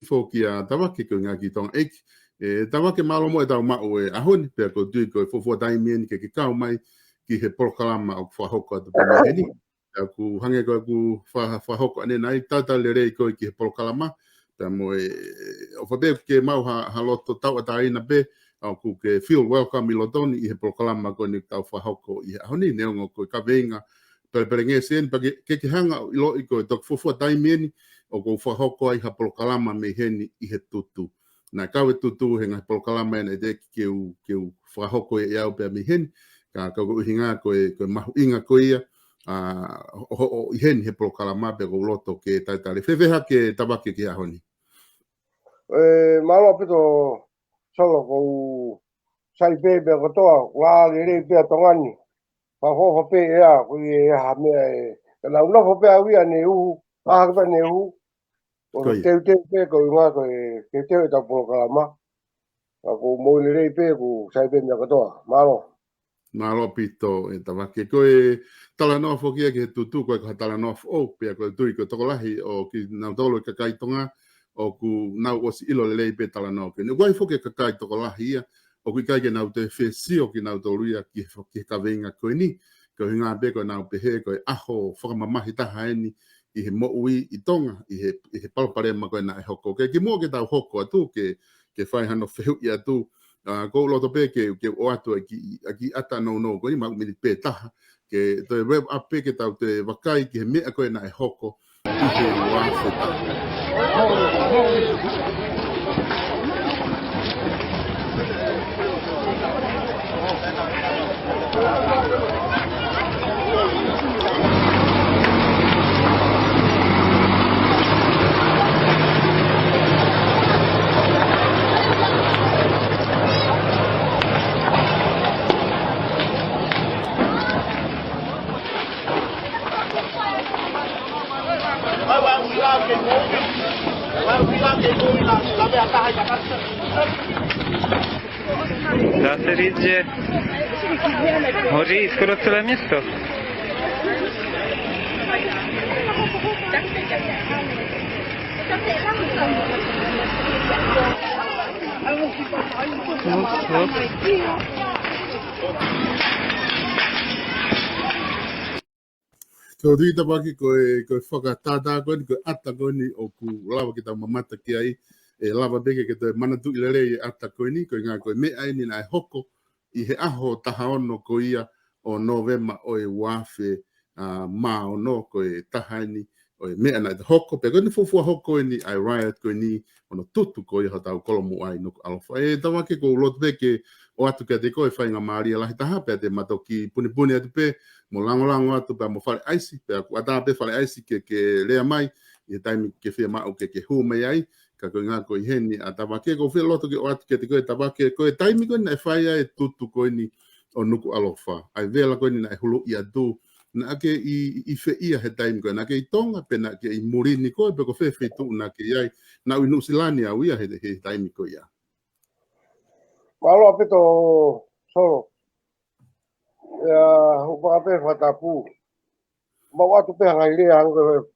foki a Tavake ko ngā ki tonga eki. Tavake malo mo e tau ma'u e ahoni, pia ko tui ko e fofua taimieni ke kau mai ki he polokalama o fakahoko atu pe meheni. Ku hange ko ku fakahoko ane nai tata le rei ko ki he polokalama. Pia mo e o whape ke mau ha loto tau ataina pe, au ku ke feel welcome I lotoni I he polokalama ko ni tau fakahoko I ahoni neongo ko ka venga. Pere nge sen pa ke hanga ILO'ILO ko tok fofua taimieni o ko fakahoko ai ha polokalama meheni I he tutu. Na kawe tutu he ngā polokalama ena te ke u fakahoko e au pe meheni. Ka ko hinga ko MAHU'INGA ko ia o hen he polokalama pe ko loto ke Tali feha ke Tavake ki ahoni malo pito solo ko sai bebe ko toa wa le pe tongani pa ho pe ya ko ye ha me na uno pe awi ane u a ka ne u o te pe ko nga ko ke te ta polokalama ko mo le pe ko sai bebe ko toa Malo pito e Tavake ko e talanoa foki ke tutu ko ka talanoa o pe ko tui ko tokolahi o ki na tolo ka kaitonga o ku na o si ilo le pe talanoa ke no vai foki ka kai tokolahi o ku kai ke na te fesi o ki na toluia ki foki ka venga ko ni ko hinga be ko na pe he ko aho fakamamahi TAHA ni I he mo'ui I tonga I he palpare ma ko na hoko ke ki mo ke tau hoko atu ke faihano fehu'i atu ko loto pe ke o atu aki ata no ko ni ma mi pe TAHA ke te web up ke tau te wakai ke me ko na hoko I he wa feta Da se idzie, może I skoro całe miasto. Ko tui Tavake ko whakatata ko ata ko ni o ku lawa ki tau mamata ki ai e lava beke ke te manatu I lere I ata ko ni ko ngā ko me ai ni nai hoko I he aho taha ono ko ia o Novema o e wafe ma o no ko e taha ni o e mea nai te hoko pe ko ni fufua hoko ni ai riot ko ni ono tutu ko ia tau kolomu ai no alofa e Tavake ko lotu beke o atu ke te koe whainga Maria lahi taha pe te matoki puni atu pe mo lango atu pe mo whare aisi pe aku ata pe whare aisi ke lea mai I taimi ke Fiema'u ke hu mai ai ka ko ngā ko I heni a Tavake ko whia loto ke o atu ke te koe Tavake ko e taimi ko ni e whai ai tutu ko ni o nuku alofa ai vela ko ni na e hulu I atu na ke I whia he taimi ko na ke I tonga pe na ke I murini ko pe ko tu na ke ai na ui nusilani au ia he taimi ko ia malo apito solo ya upa pe fatapu ma watu pe ngai le hango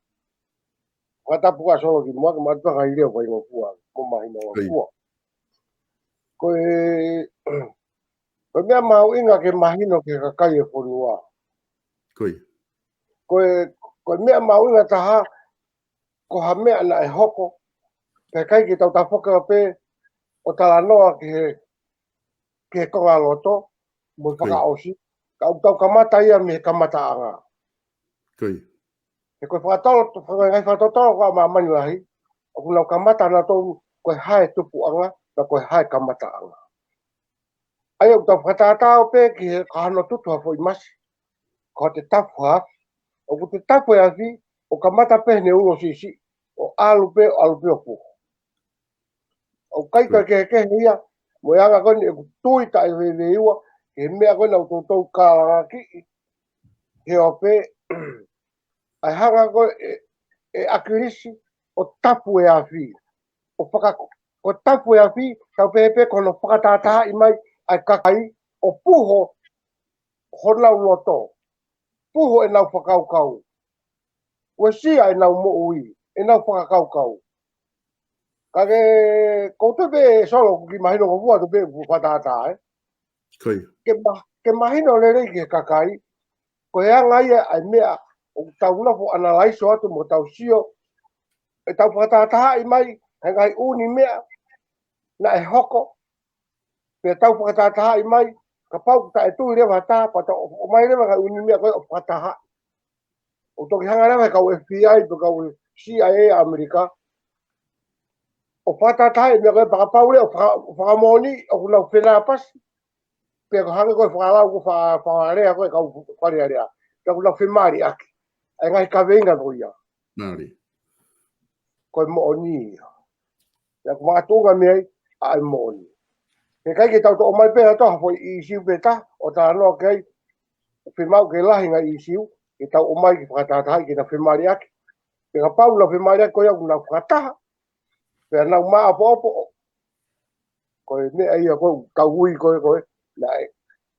fatapu ka solo ki mo ma tu ngai le ko ngo fu ko ma hino fu ko ko me MAHU'INGA ke mahino ke ka kai e fonua ko me MAHU'INGA TAHA ko ha me ana e hoko pe kai ki tau ta foka pe o talanoa ke ko loto mo whakaosi ka tau kamata ia me kamata'anga e koe ngai whakatolo ko ma mani lahi o kuna kamata na tau koe hae tupu'anga na koe hae kamata'anga ai o tau whakatatao pe ki he kahano tutu hafo I masi ko te tafu hafi o ku te tafu hafi o kamata pe ne ulo sisi o alu pe o puho o kai ke ia mo yanga koni e tui ta e iwa ke mea koni au tau ka ki he o pe ai hanga ko e Akilisi o tapu e afi o tapu e afi tau pepe kono whakatata I mai ai kakai o puho honau loto puho e nau whakaukau ua sia e nau mo'ui e nau whakakaukau Kage koutou be solo ki mahino ko vua tu be whatata Koi. Ke mahino lere ki kakai ko ea ngai ai mea o tau na po analyze atu mo tau sio e tau whatata I mai ngai uni mea na e hoko pe tau whatata I mai ka pau ta e tu le wata pa o mai le ngai uni mea ko o whataha o toki hanga rewa ka o FBI to ka o CIA Amerika o whatata I mea ko pakapau le o whakamoni o kuna whena pas pe ko hanga ko whakalau ko whakarea ko ka wharea rea ka kuna whemari aki ai ngai ka venga ko ia Nari. ko mo oni ya ko makatu'unga mea ai mo oni ke kai ke tau to o mai pe to foi I siu beta o ta no kai Fiema'u ke lahi ngai I siu ke tau o mai ki whakatata ki na whemari aki ke ka pau na whemari ko ia kuna whakataha pe na ma apo ko ne ai ko ka hui ko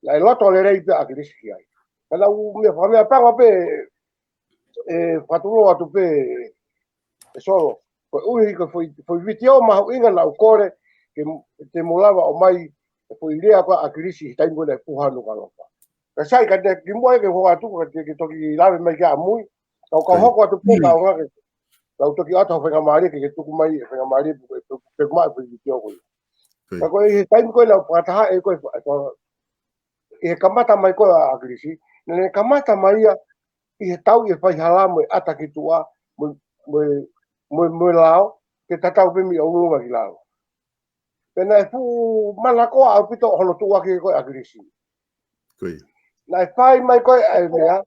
lai loto le rei pe Akilisi ki ai kana u me fa me pa pe fatulo atu pe solo ko ui ko foi vitio MAHU'INGA na ukore ke te mulava o mai foi rea ko Akilisi tai ngone puhanu kalopa ka sai ka te ki moe ke ho atu ko ke toki lave mai ka mui ka hoko atu pe ka nga ke ka toki atu fa ngamari ke tuku mai fa ngamari pe mai foi vitio ko ka ko I tai ko na pata e ko e kamata mai ko Akilisi ne kamata mai I tau e faihala mo ata ki tua mo lao ke Tatau pe mi olunga ki lao pena fu mana ko au pito hono tua ki ko Akilisi Koi. na fai mai ko ai mea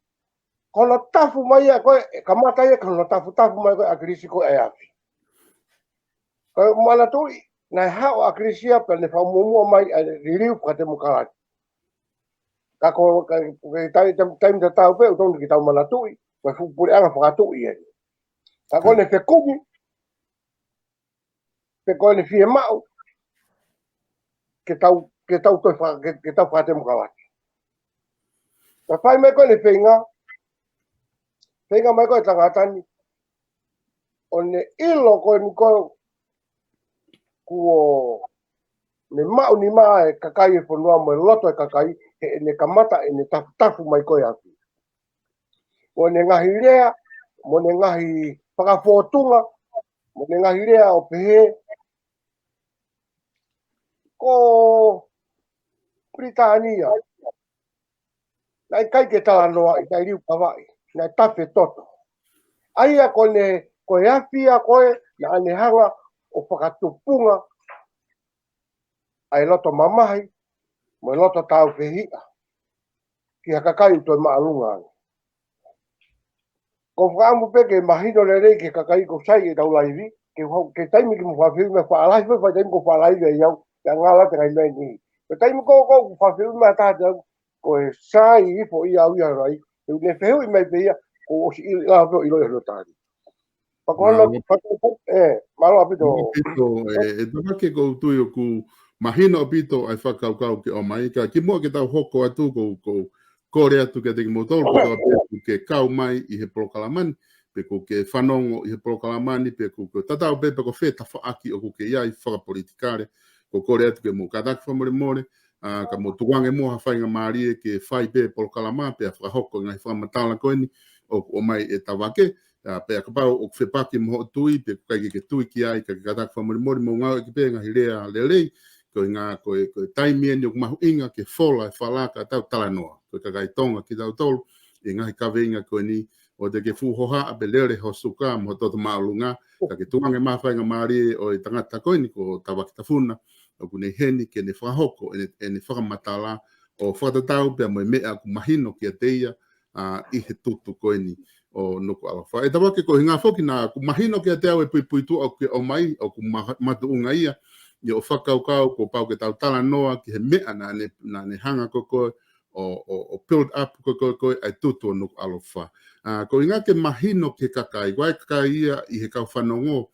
kono tafu mai ko kamata e kono tafu mai ko Akilisi ko ai afi ko mana tu na hao Akilisi pe ne fa mo mai liliu ka te mokala ka ko tai Tatau pe o tonu ki tau mana tu ko fu pu'anga fakatu'i ka ko ne fehu'i pe ko ne Fiema'u ke tau whate mokawaki. Ka whai mai koe ne whenga mai koe tangatani, o ne ilo koe ni koe kuo ne mau ni maa e kakai e whanua mo e loto e kakai e ne kamata e ne tafu mai koe aki. O ne ngahi rea, mo ne ngahi whakafotunga, mo ne ngahi rea o pehe, ko Britania. Nai kai ke tala noa I tai riu kawai, nai tafe toto. Aia ko e awhia koe na ane hanga o fakatupu'anga ai loto mamahi, mo e loto tau fehi'a. Ki hakakai toi ma'alunga. Ko whaamu peke mahino le rei ke kakai ko sai e tau laivi, ke taimi ki mo whawhiu me whaalahi, whai taimi ko whaalahi e iau, te ngala te ngai mei ni. Ke taimi ko whawhiu me tātou, ko e sai I fo I au ia rai, e ne fehu'i mai pe ia, ko osi I lawa ILO'ILO tāri. Pakono, malo apito. E Tavake ko tui o ku mahino apito ai whakaukau ke o mai, ka ki mua ke tau hoko atu ko kore atu ke teki motoro ko tau apetu ke kau mai I he POLOKALAMA, pe ko ke FANONGO I he POLOKALAMA, pe ko Tatau pe ko fe tawhaaki o ko ke iai fakapolitikale, ko kore atu ke mo kataki whamore more, ka mo tuange mo hawhainga maari e ke whai pe POLOKALAMA, pe a whakahoko ngai whamatala koeni, o mai e Tavake, pe ka pau o whepaki mo tui, pe kai ke tui ki ai, ka kataki whamore more, mo ngaue ki pe ngahi rea lelei, ko ngā ko taimien o MAHU'INGA ke fola e whalaka tau talanoa, ko kai tonga ki tau tolu, e ngahi kaweinga ko ni, o te ke fuhoha a pe lere ho suka mo toto ma'olunga, ka ke tuange mawhainga maari o I tangata koe ni ko Tavake tafuna, o kune heni ke ne fakahoko, e ne whakamatala, o whakatatau pe mo mea ku mahino ki a teia, I he tutu koe ni, o nuku alafa. E Tavake ko hinga foki na ku mahino ki a teau e pui tu o mai, o ku makatu'unga ia, I o whakaukau ko pau ke tau tala noa ki he mea na ne hanga koko o build up koko ai tutu o nuku alofa. Ko inga ke mahino ke kakai, wai kakai ia I he kau whanongo,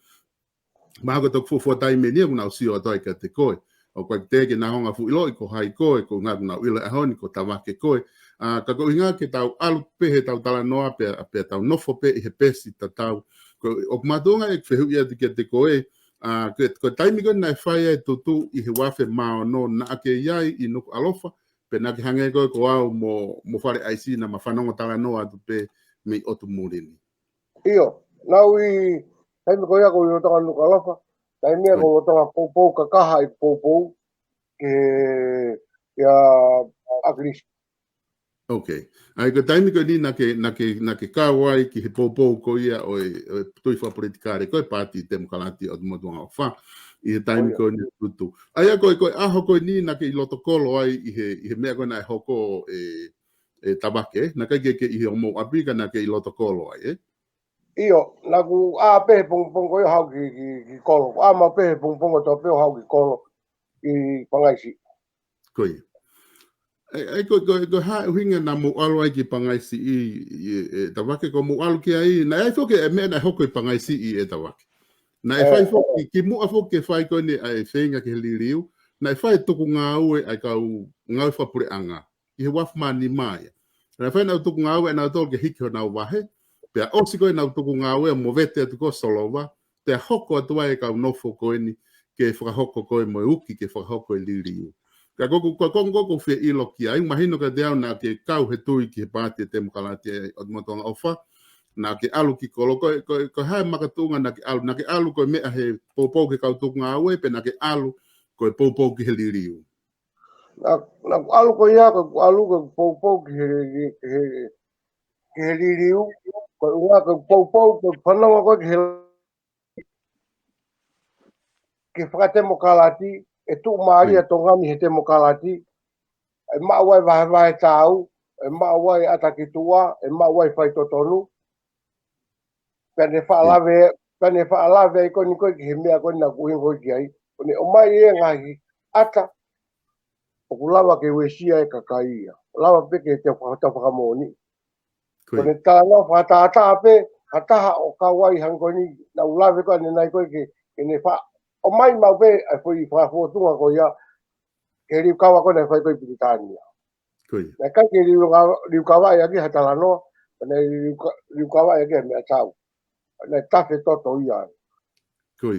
maha ko toku fuatai menia kuna o sio atoi ka te koe. O kwa teke na honga fu'iloi ko hai koe, ko ngā kuna uila ahoni ko Tavake koe. Ka ko inga ke tau alu pehe tau tala noa pe tau nofo pe I he pesi tatau. O kumatunga e fehu'i atu ke te koe, Ko taimi ko na whai e tutu I he wafe mao no na ake iai I nuku alofa, pe na ke hange ko au mo whare aisi na ma whanongo tala noa tu pe me otu murini. Iyo, nau I taimi ko ia ko I otonga nuku alofa, taimi ko I otonga Tupou kakaha I Tupou ke ia Akilisi. Okay. Ai ko taimi ko ni na ke kawai ki he Tupou ko ia o tui fakapolitikale ko pati te mukalati o motuanga o wha I he taimi ko ni tutu. Ai ko aho ko ni na ke I lotokolo ai I he mea ko na hoko Tavake, na kai ke I he omo apika na ke I lotokolo ai Iyo, na ku pehe pungpung ko ia hau ki kolo. Ma pehe pungpung to peo hau ki kolo I pangaisi. Koi. Ai ko hinga na mo alo ai ki pangaisi I Tavake ko mo alo ki ai na ai foke me na hoko I pangaisi I Tavake. Na e fai foke ki mo foke fai ko ni ai fenga ki liliu na e fai tuku ngaue ai ka ngaue fapure'anga I he wafma ni mai. Na fai na tuku ngaue na to ke hiki na wahe pe o siko na tuku ngaue mo vete atu ko solova te hoko atu ai ka nofo ko ni ke fakahoko ko mo uki ke fakahoko liliu. Ka gogo ko fe ilo ki ai mahino ka dea na ke kau he tui ki he pāti te mukalati o motonga ofa na ke alu ki kolo ko hai makatu'unga na ke alu ko mea he popo ke kau tuku ngaue pe na ke alu ko popo ki he liliu. Na alu ko ia ko alu ko popo ki he liliu ko unga ko popo ko fanongo ko ke fakatemo-kalati e tu maria tongami he temo-kalati e ma'uai vahe tau e ma'uai atakitua e ma'uai faitotonu pene fa'alave ko ni ko ki mea ko na kuhingo ki ai ni o mai e ngahi ata o kulawa ke wesia e kakaia lawa pe ke te whakamoni ko ni tāna whatata pe hataha o kawai hangoni na ulave ko ni nai ko ke ni fa o mai mau pe ai foi whafotunga ko ia ke riu kawa ko nei whai koi Piritania. Na kai ke riu kawa ia ki hatalanoa, na riu kawa ia ki mea tau. Na tafe toto ia. Ko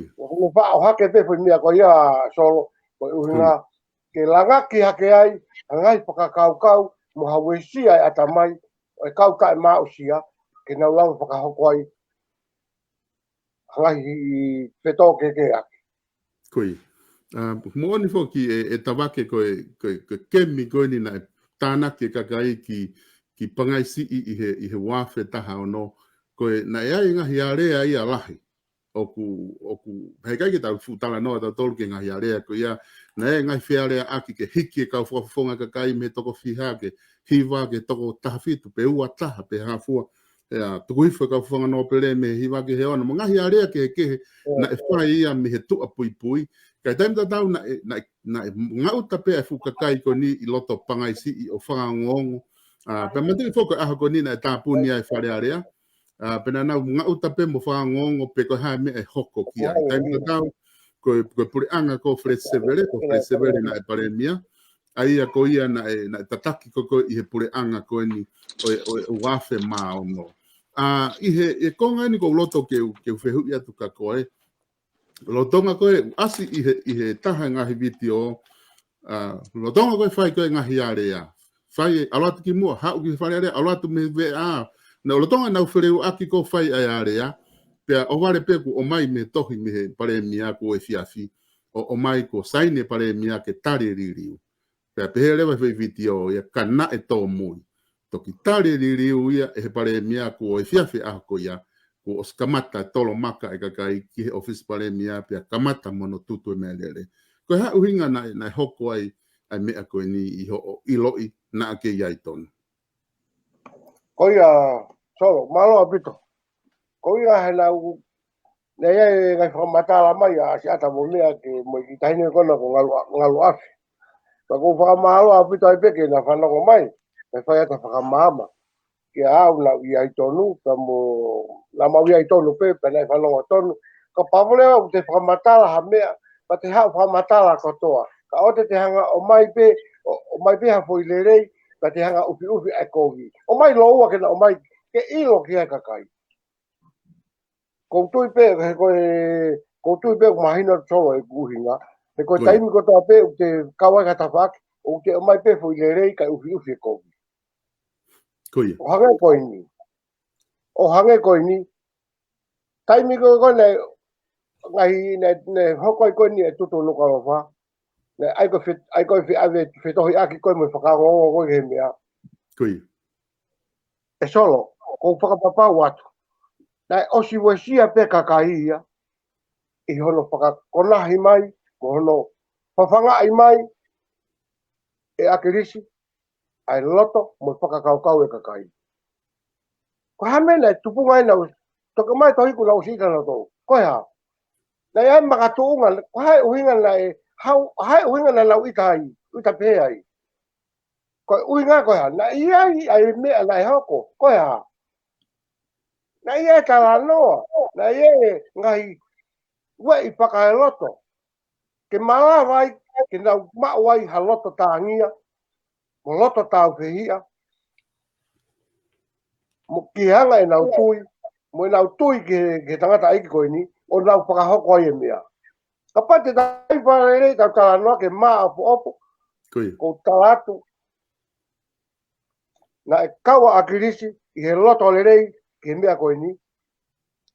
wha o hake pe foi mea ko ia solo, ko uhinga ke langa ki hake ai, hangai whakakaukau, mo hawesi ai atamai, o kau kai mausia, ke nau lau whakahoko ai, hangai Ptoa ke aki. Koi. Mo ni foki e Tavake ko kemi ko ni na tāna ke kakai ki pangaisi I he wafe taha ono ko na ia ngahi area ia lahi oku hei kai ke tau futala noa tau tolu ke ngahi area ko ia na ia ngahi whiarea aki ke hiki e kau whafonga kakai me toko whiha ke hiwa ke toko taha fitu pe ua taha pe hafua tuku hifo kau whanga no pere me hiwa ke he ona mo ngahi area ke na e whai ia me he tua pui kai taim Tatau na ngau tape e fukakai ko ni I loto pangaisi I o whangangongo pe mati foko aho ko ni na e tāpuni ai whare area pena na ngau tape mo whangangongo pe ko hae me e hoko ki ai taim Tatau ko pure'anga ko Feleti Sevele na e paremia ai ko ia na tataki ko I he pure'anga ko ni o wafe maono I he konga ni ko loto ke fehu'i atu ka koe Lotonga koe asi I he taha ngahi vitio lotonga koe whai koe ngahi area whai alatu ki mua hau ki whai area alatu me vea na lotonga nau whereu aki ko whai ai area pea o ware peku o mai me tohi me he pare mia ko e fiafi o mai ko saine pare mia ke tari ririu pea pehe rewa whai vitio ia kana e tō mui toki tari ririu ia e he pare mia ko e fiafi ako ia ko os kamata tolo maka e kakai ki he office pare mia pia kamata mono tutu e mea lele. Ko ha uhinga na hoko ai mea koe ni ILO'i na ake iai tonu. Ko ia solo, malo apito. Ko ia he nau na ia e ngai whakamatala mai a si ata mo mea ke mo I tahine kona ko ngalu afi. Pa ko whakamalo apito ai peke na whanongo mai, me whai ata whakamama. Ke au na ia I tonu, ka mo na mau ia I tonu pe, pe nai whanongo tonu. Ka pavole au te whakamatala ha mea, pa te hao whakamatala katoa. Ka o te hanga o mai pe ha foi lerei, ka te hanga upi ai kogi. O mai loua ke na o mai ke ilo ki ai kakai. Ko tui pe he koe ko tu be mahina solo e kuhinga e ko Koia. taimi ko to pe te kawa ka Tavake o te mai pe fo ile ka ufi ko Koia. o hange ko ni taimi ko ne ngai ne hokoi ko ni e tutu no ka fa ne ai ko fit ave fit ho aki ko mo fakaholongo ko he mea Koia. e solo ko fakapapa watu na osi wesia pe kakaia i hono whakakonahi mai, mo hono whawhanga mai, e Akilisi, ai loto, mo whakakaukau e kakai. Ko hamena e tupunga e nau, toka mai tohiku nau sika na tō, koe ha. Na ia makatu'unga, ko hai uhinga na e, hai uhinga na nau ita hai, ita pe hai. Koe uhinga koe ha, na ia ai mea na e hoko, koe ha. Na ia e tala noa, na ia e ngahi, ue i whakae loto. Ke mala vai, ke nau mawai ha loto tāngia, mo loto tāu fehia, mo ki hanga e nau tui, mo e nau tui ke tangata aiki koe ni, o nau fakahoko ai e mea. Ka pate tai wharere tau tala noa ke maa opo, ko talatu, na e kawa Akilisi, i he loto lerei ke mea koe ni.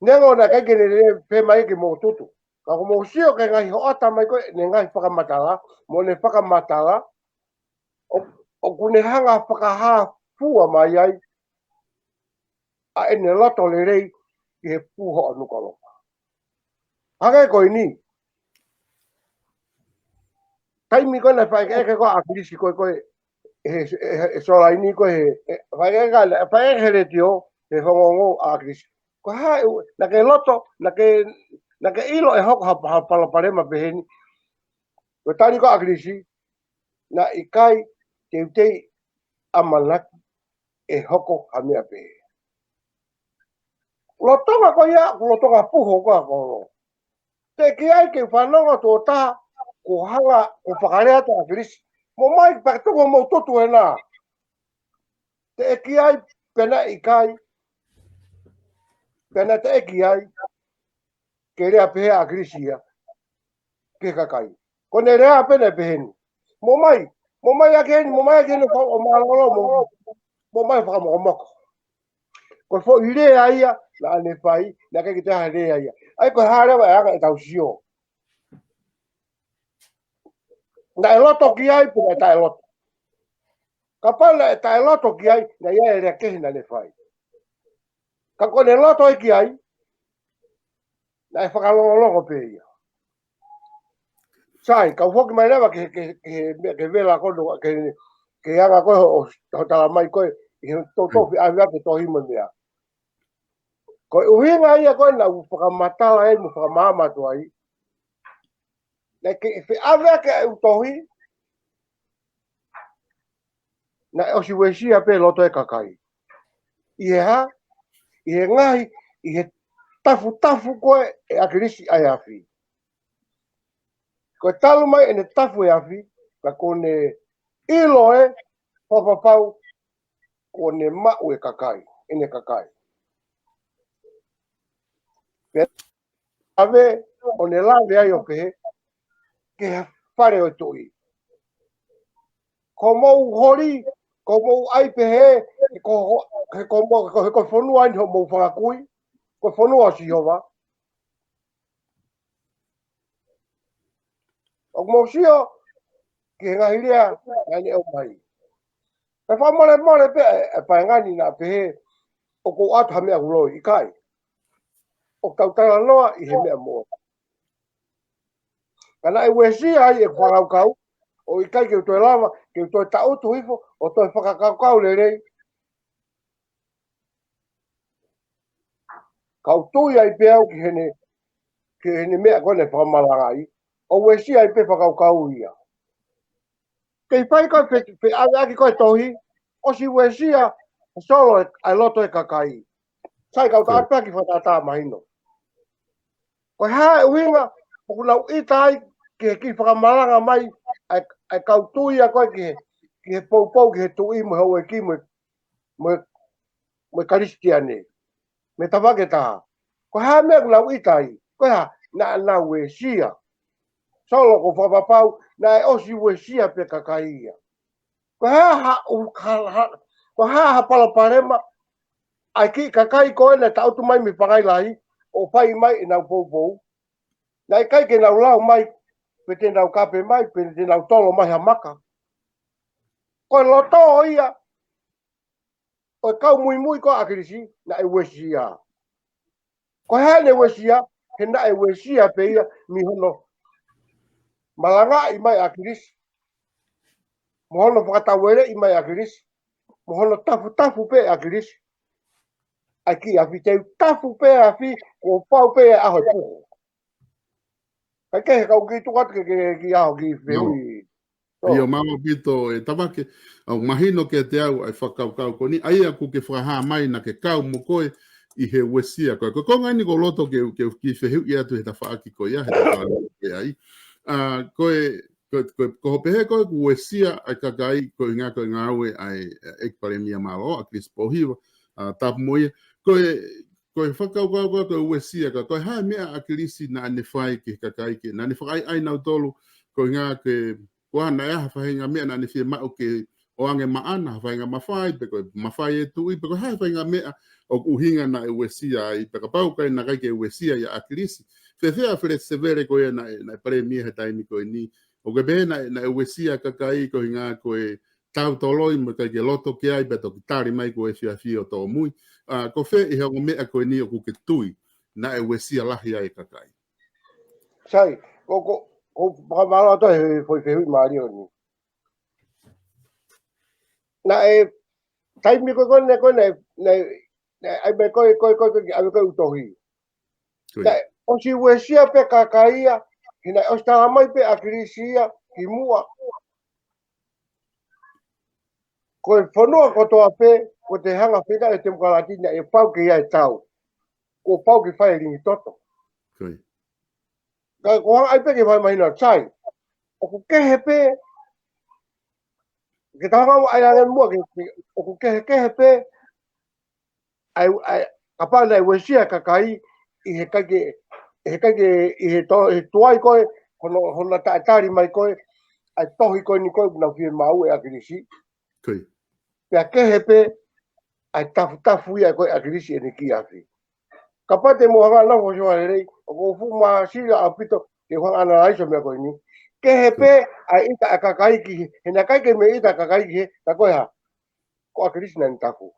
Nengo na kai kene re pe mai ke mo tutu. Ka ko mo sio ke ngai ho ata mai koe, ne ngai whakamatala, mo ne whakamatala, o kune hanga whakaha fua mai ai, a ene loto le rei ki he puho anu kalo. Hanga koe ni, taimi koe na whae eke koe Akilisi koe e sola ini koe whae eke re tio, he whangongo Akilisi. Koe hae, na ke loto, na ke ilo e hoko ha palaparema peheni, koe tani koe Akilisi, na ikai te utei amalaki e hoko ha mea pehe. Lotonga ko ia, lotonga puho ko ako. Te ki ai ke whanonga tō taha, ko hanga, ko whakarea tō Akilisi. Mo mai, paktonga mo totu e nā. Te ki ai, pena i kai, pena te ki ai, ke rea pehe Akilisi ia, ke kakai. Ko ne rea pena peheni. Mo mai akeni, o malolo, mo mai whakamokomoko. Ko fo ire aia, na ane whai, na kei te hare aia. Ai ko harewa e anga e tau sio. Na e loto ki ai, puna e tae loto. Ka pala e tae loto ki ai, na ia e rea kehi na ne whai. Ka kone loto e ki ai, na e whakalongolongo pe ia. Sai, ka ufoki mai rewa ke vela kono, ke anga koe ho tala mai koe, i he totofi ai wape tohima mea. Ko uhinga ia koe na whakamatala e mu whakamamatu ai. Na ke awea ke utohi, na osi wesia pe loto e kakai. I he ha, i he ngahi, i he tafu koe e Akilisi ai afi. Koe talu mai ene tafu e afi, ka kone ilo e, papapau, kone ma'u e kakai, ene kakai. Ave, o ne lave ai o pehe, ke whare o tui. Ko mou hori, ko mou ai pehe, ko whanua ai ho mou whakakui, ko whanua si hova. O mou sio, ke ngahirea, ngani au mai. E whamore pe, e whaengani na pehe, o ko atu ha mea huloi, i kai. O tautara noa, i he mea mua. Kana e wesi ai e whakaukau, o i kai ke utoi lava, ke utoi tautu hifo, o toi whakakaukau le rei. Kau tui ai pe au ki hene mea kone whamalanga ai, o wesi ai pe whakaukau ia. Kei whai koe pe aki koe tohi, o si wesi a solo ai loto e kakai. Sai kau ta apea ki whatata mahino. Koe hae uhinga, o kunau ita ai, ki whakamalanga mai, ai kau tui a koe ki he poupou ki he tui mo hau e ki mo karistiane. Me Tavake taha. Ko hae mea kunau ita ai. Koe ha, na wesia. Solo ko whapapau, na osi wesia pe kakaia. Ko ha palaparema, ai ki kakai ko na tautu mai mi pangai lahi, o pai mai na poupou. Na kai ke na lau mai, pe te nau kape mai, pe te nau tolo mai ha maka. Ko loto ia, o kau mui ko akirisi, na e wesia. Ko hane wesia, he na e wesia pe ia, mi hono. Malanga i mai akirisi. Mohono whakatawere i mai akirisi. Mohono tafu pe akirisi. Aki afi teu tafu pe afi, ko pau pe aho puho. Kai kehe kau ki tukat ki aho ki fehu'i. Ia mama pito e Tavake, au mahino ke te au ai whakaukau ko ni, ai aku ke whakaha mai na ke kau mokoi i he wesia koe. Ko konga ni ko loto ke ki fehu'i atu he ta whaaki ko ia, he ta whaaki ke ai. Ko hopehe koe ku wesia ai kakai ko inga koe ngaue ai ekpare mia malo, Akilisi Pohiva, tapu moia. Koe whakaukau koe wesia koe hae mea akilisi na ane whai ke kakai ke, na ane whakai ai nau tolu ko inga ke Wana ya whahinga mea na ni Fiema'u ke oange maana, whahinga mawhai, peko mawhai e tui, peko hai whahinga mea o uhinga na e wesia, i peka paukai na kai ke wesia ya Akilisi. Whewhea Feleti Sevele ko ia na e pare mia he taimi ko ni. O ke behe na e wesia kakai ko hinga ko e tau toloi, mo kai ke loto ke ai, beto ki tari mai ko e whiawhi o tō mui. Ko whe i heo mea ko ni o ku ke tui, na e wesia lahi ai kakai. Sai, ko whakamalo to he fehu'i maari o ni. Na e, taimi koe ai me koe utohi. Na o si wesia pe kakaia, hina o stala mai pe akirisia, ki mua. Koe whanua kotoa pe, ko te hanga whika e te mukalatina e pau ki ia e tau. Ko pau ki whai ringi toto. Kai ko hanga ai pe ki whai mahina chai. O ku kehe pe, ke taha ai angen mua, o ku kehe pe, ai kapana e wesia kakai, i he kake, i he tuai koe, hona taetari mai koe, ai tohi koe ni koe, na Fiema'u e Akilisi. Pea kehe pe, ai tafu ia koe Akilisi e ni ki afi. Kapate mo hanga nafo soa rei, o ko fuma sila a pito, ke hanga ana aiso mea koe ni. Kehe pe, ai ita a kakai ki, hena kai ke me ita kakai ki he, ta koe ha, ko Akilisi na ni tafu.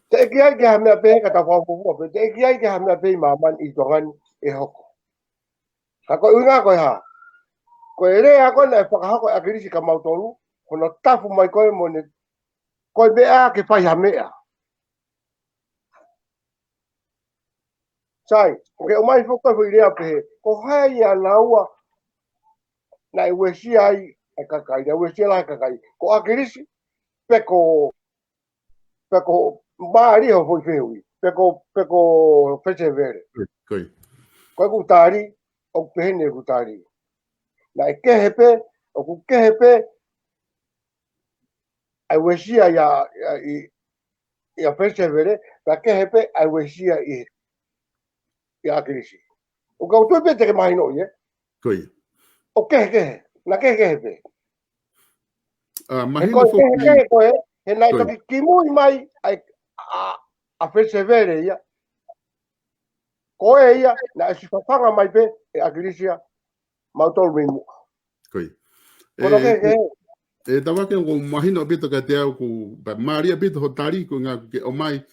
Te eki ai ke ha mea pe, ka ta whawhawhua, te eki ai ke ha mea pe maman i tongani e hoko. Ka koe uinga koe ha, koe rea koe na e fakahoko Akilisi ka mautolu, kono tafu mai koe mo ne, koe mea ke whai ha mea. Sai, ke o mai whakafu i rea pehe, ko hai ia naua, na e wesia ai e kakai, na wesia lai kakai. Ko Akilisi, peko maari ho foi fehu'i, peko Feleti Sevele. Koe ku tari, o pehene ku tari. Na e kehe pe, o ku kehe pe, ai wesia ia Feleti Sevele, na kehe pe, ai wesia i Akilisi. O ka utui pe te ke mahino i, o kehe, na kehe pe. He koe kehe koe, he nai toki kimui mai, a Feleti Sevele ia. Koe ia, na e sifafanga mai pe, e Akilisia, mautolu mei mua. Kono kehe. E Tavake ko mahino pito ka te au ku Maria pito ho Tali ko nga ke o mai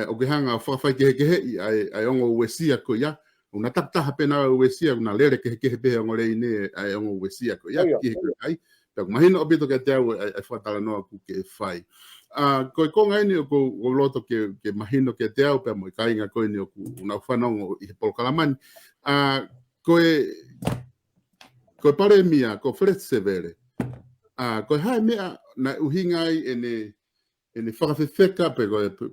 o ke hanga whawhai kehe ai ongo wesia ko ia. Una taptaha pena wesia una lere kehe pe ongo rei ne ai ongo wesia ko ia ki ai. Pe mahino pito ka te au ai whatala noa ku ke whai. Ko ngai ni ko loto ke mahino ke te au pe mo kainga ko ni ku una FANONGO i POLOKALAMA. Ko pare mia ko Feleti Sevele. Ko hai mea na uhinga ai ene whakawhewheka pe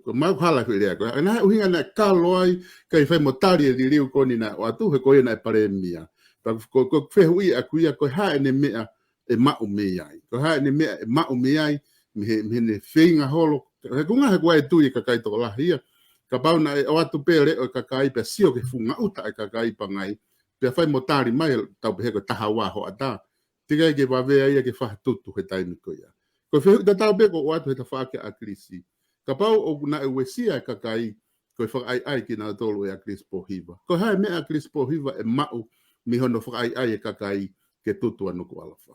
ko MAHU'INGA ko rea. Ko na uhinga na kalo ai kai whai motari e liliu ko ni na o atu he ko ia na e pare mia. Ko fehu'i a kuia ko hai ene mea e ma'u mea ai. Ko hai ene mea e ma'u mea ai me ne whinga holo. He kunga he kua e tui ka kai toko lahia. ka pau na o atu pele o kakai pe sio ke funga uta e kakai pangai pe fai motari mai tau pe ko taha wa ho ata tiga ke va ve ai ke fa tutu he taimi ko ia ko fe da tau be ko atu he ta fa ke Akilisi ka pau o na e wesia kakai ko fa ai ki na tolu e Akilisi Pohiva ko hai me Akilisi Pohiva e mau mi hono fa ai e kakai ke tutu anu ko alafa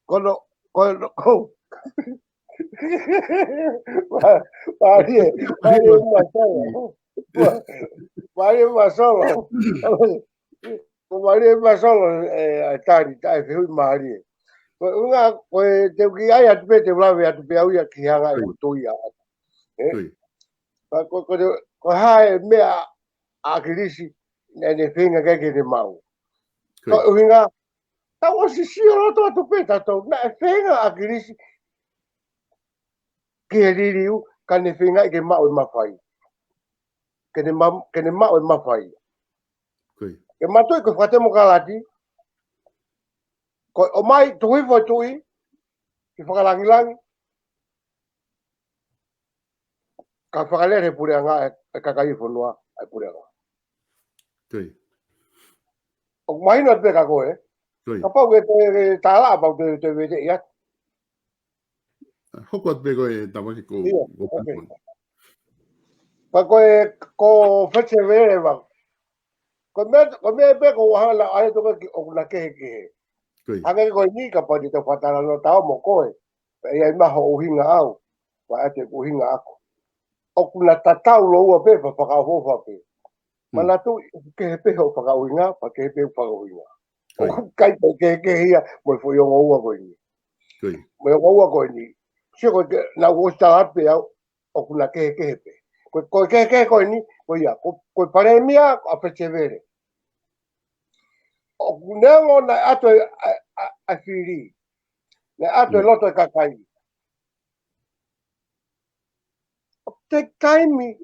kono Maria Masolo. Maria Masolo Tali, tai fehu'i Maria. Unga koe te uki ai atu pe te ulawe atu pe au ia ki hanga e kutui a. Ko hae mea Akilisi ne whinga keke te mau. Ko uhinga, tau o si sio roto atu pe tatou, na e whinga Akilisi ki he liliu ka ne whinga i ke mau i mawhai. Ke ne mau i mawhai. Ke matui ko whate mo kalati, ko o mai tuhi fo tui, ki whakalangilangi, ka whakalere pureanga e kakai whanua e pureanga. O mahina te ka koe, ka pau e te tāla pau te wete ia. Hoko at pe koe Tavake ko pa koe ko Feleti Sevele wang. Ko mea pe ko wahala ai toka ki o na kehe. Hanga koe ni ka pa ni te whatara no tau mokoi. E ai MAHU'INGA au. Wa ate uhinga ako. O kuna Tatau loua pe pa fakahoko pe. Mana tu kehe pe ho fakauhinga pa kehe pe fakauhinga. O kai pe kehe ia mo foi o ua koe ni. Mo o ua koe ni. Si ko na o sta pe au o kuna kehe pe. Ko kehe koe ni ko ia ko pare mia a Feleti Sevele. O kunengo na ato a firi. Na ato loto kakai. Te taimi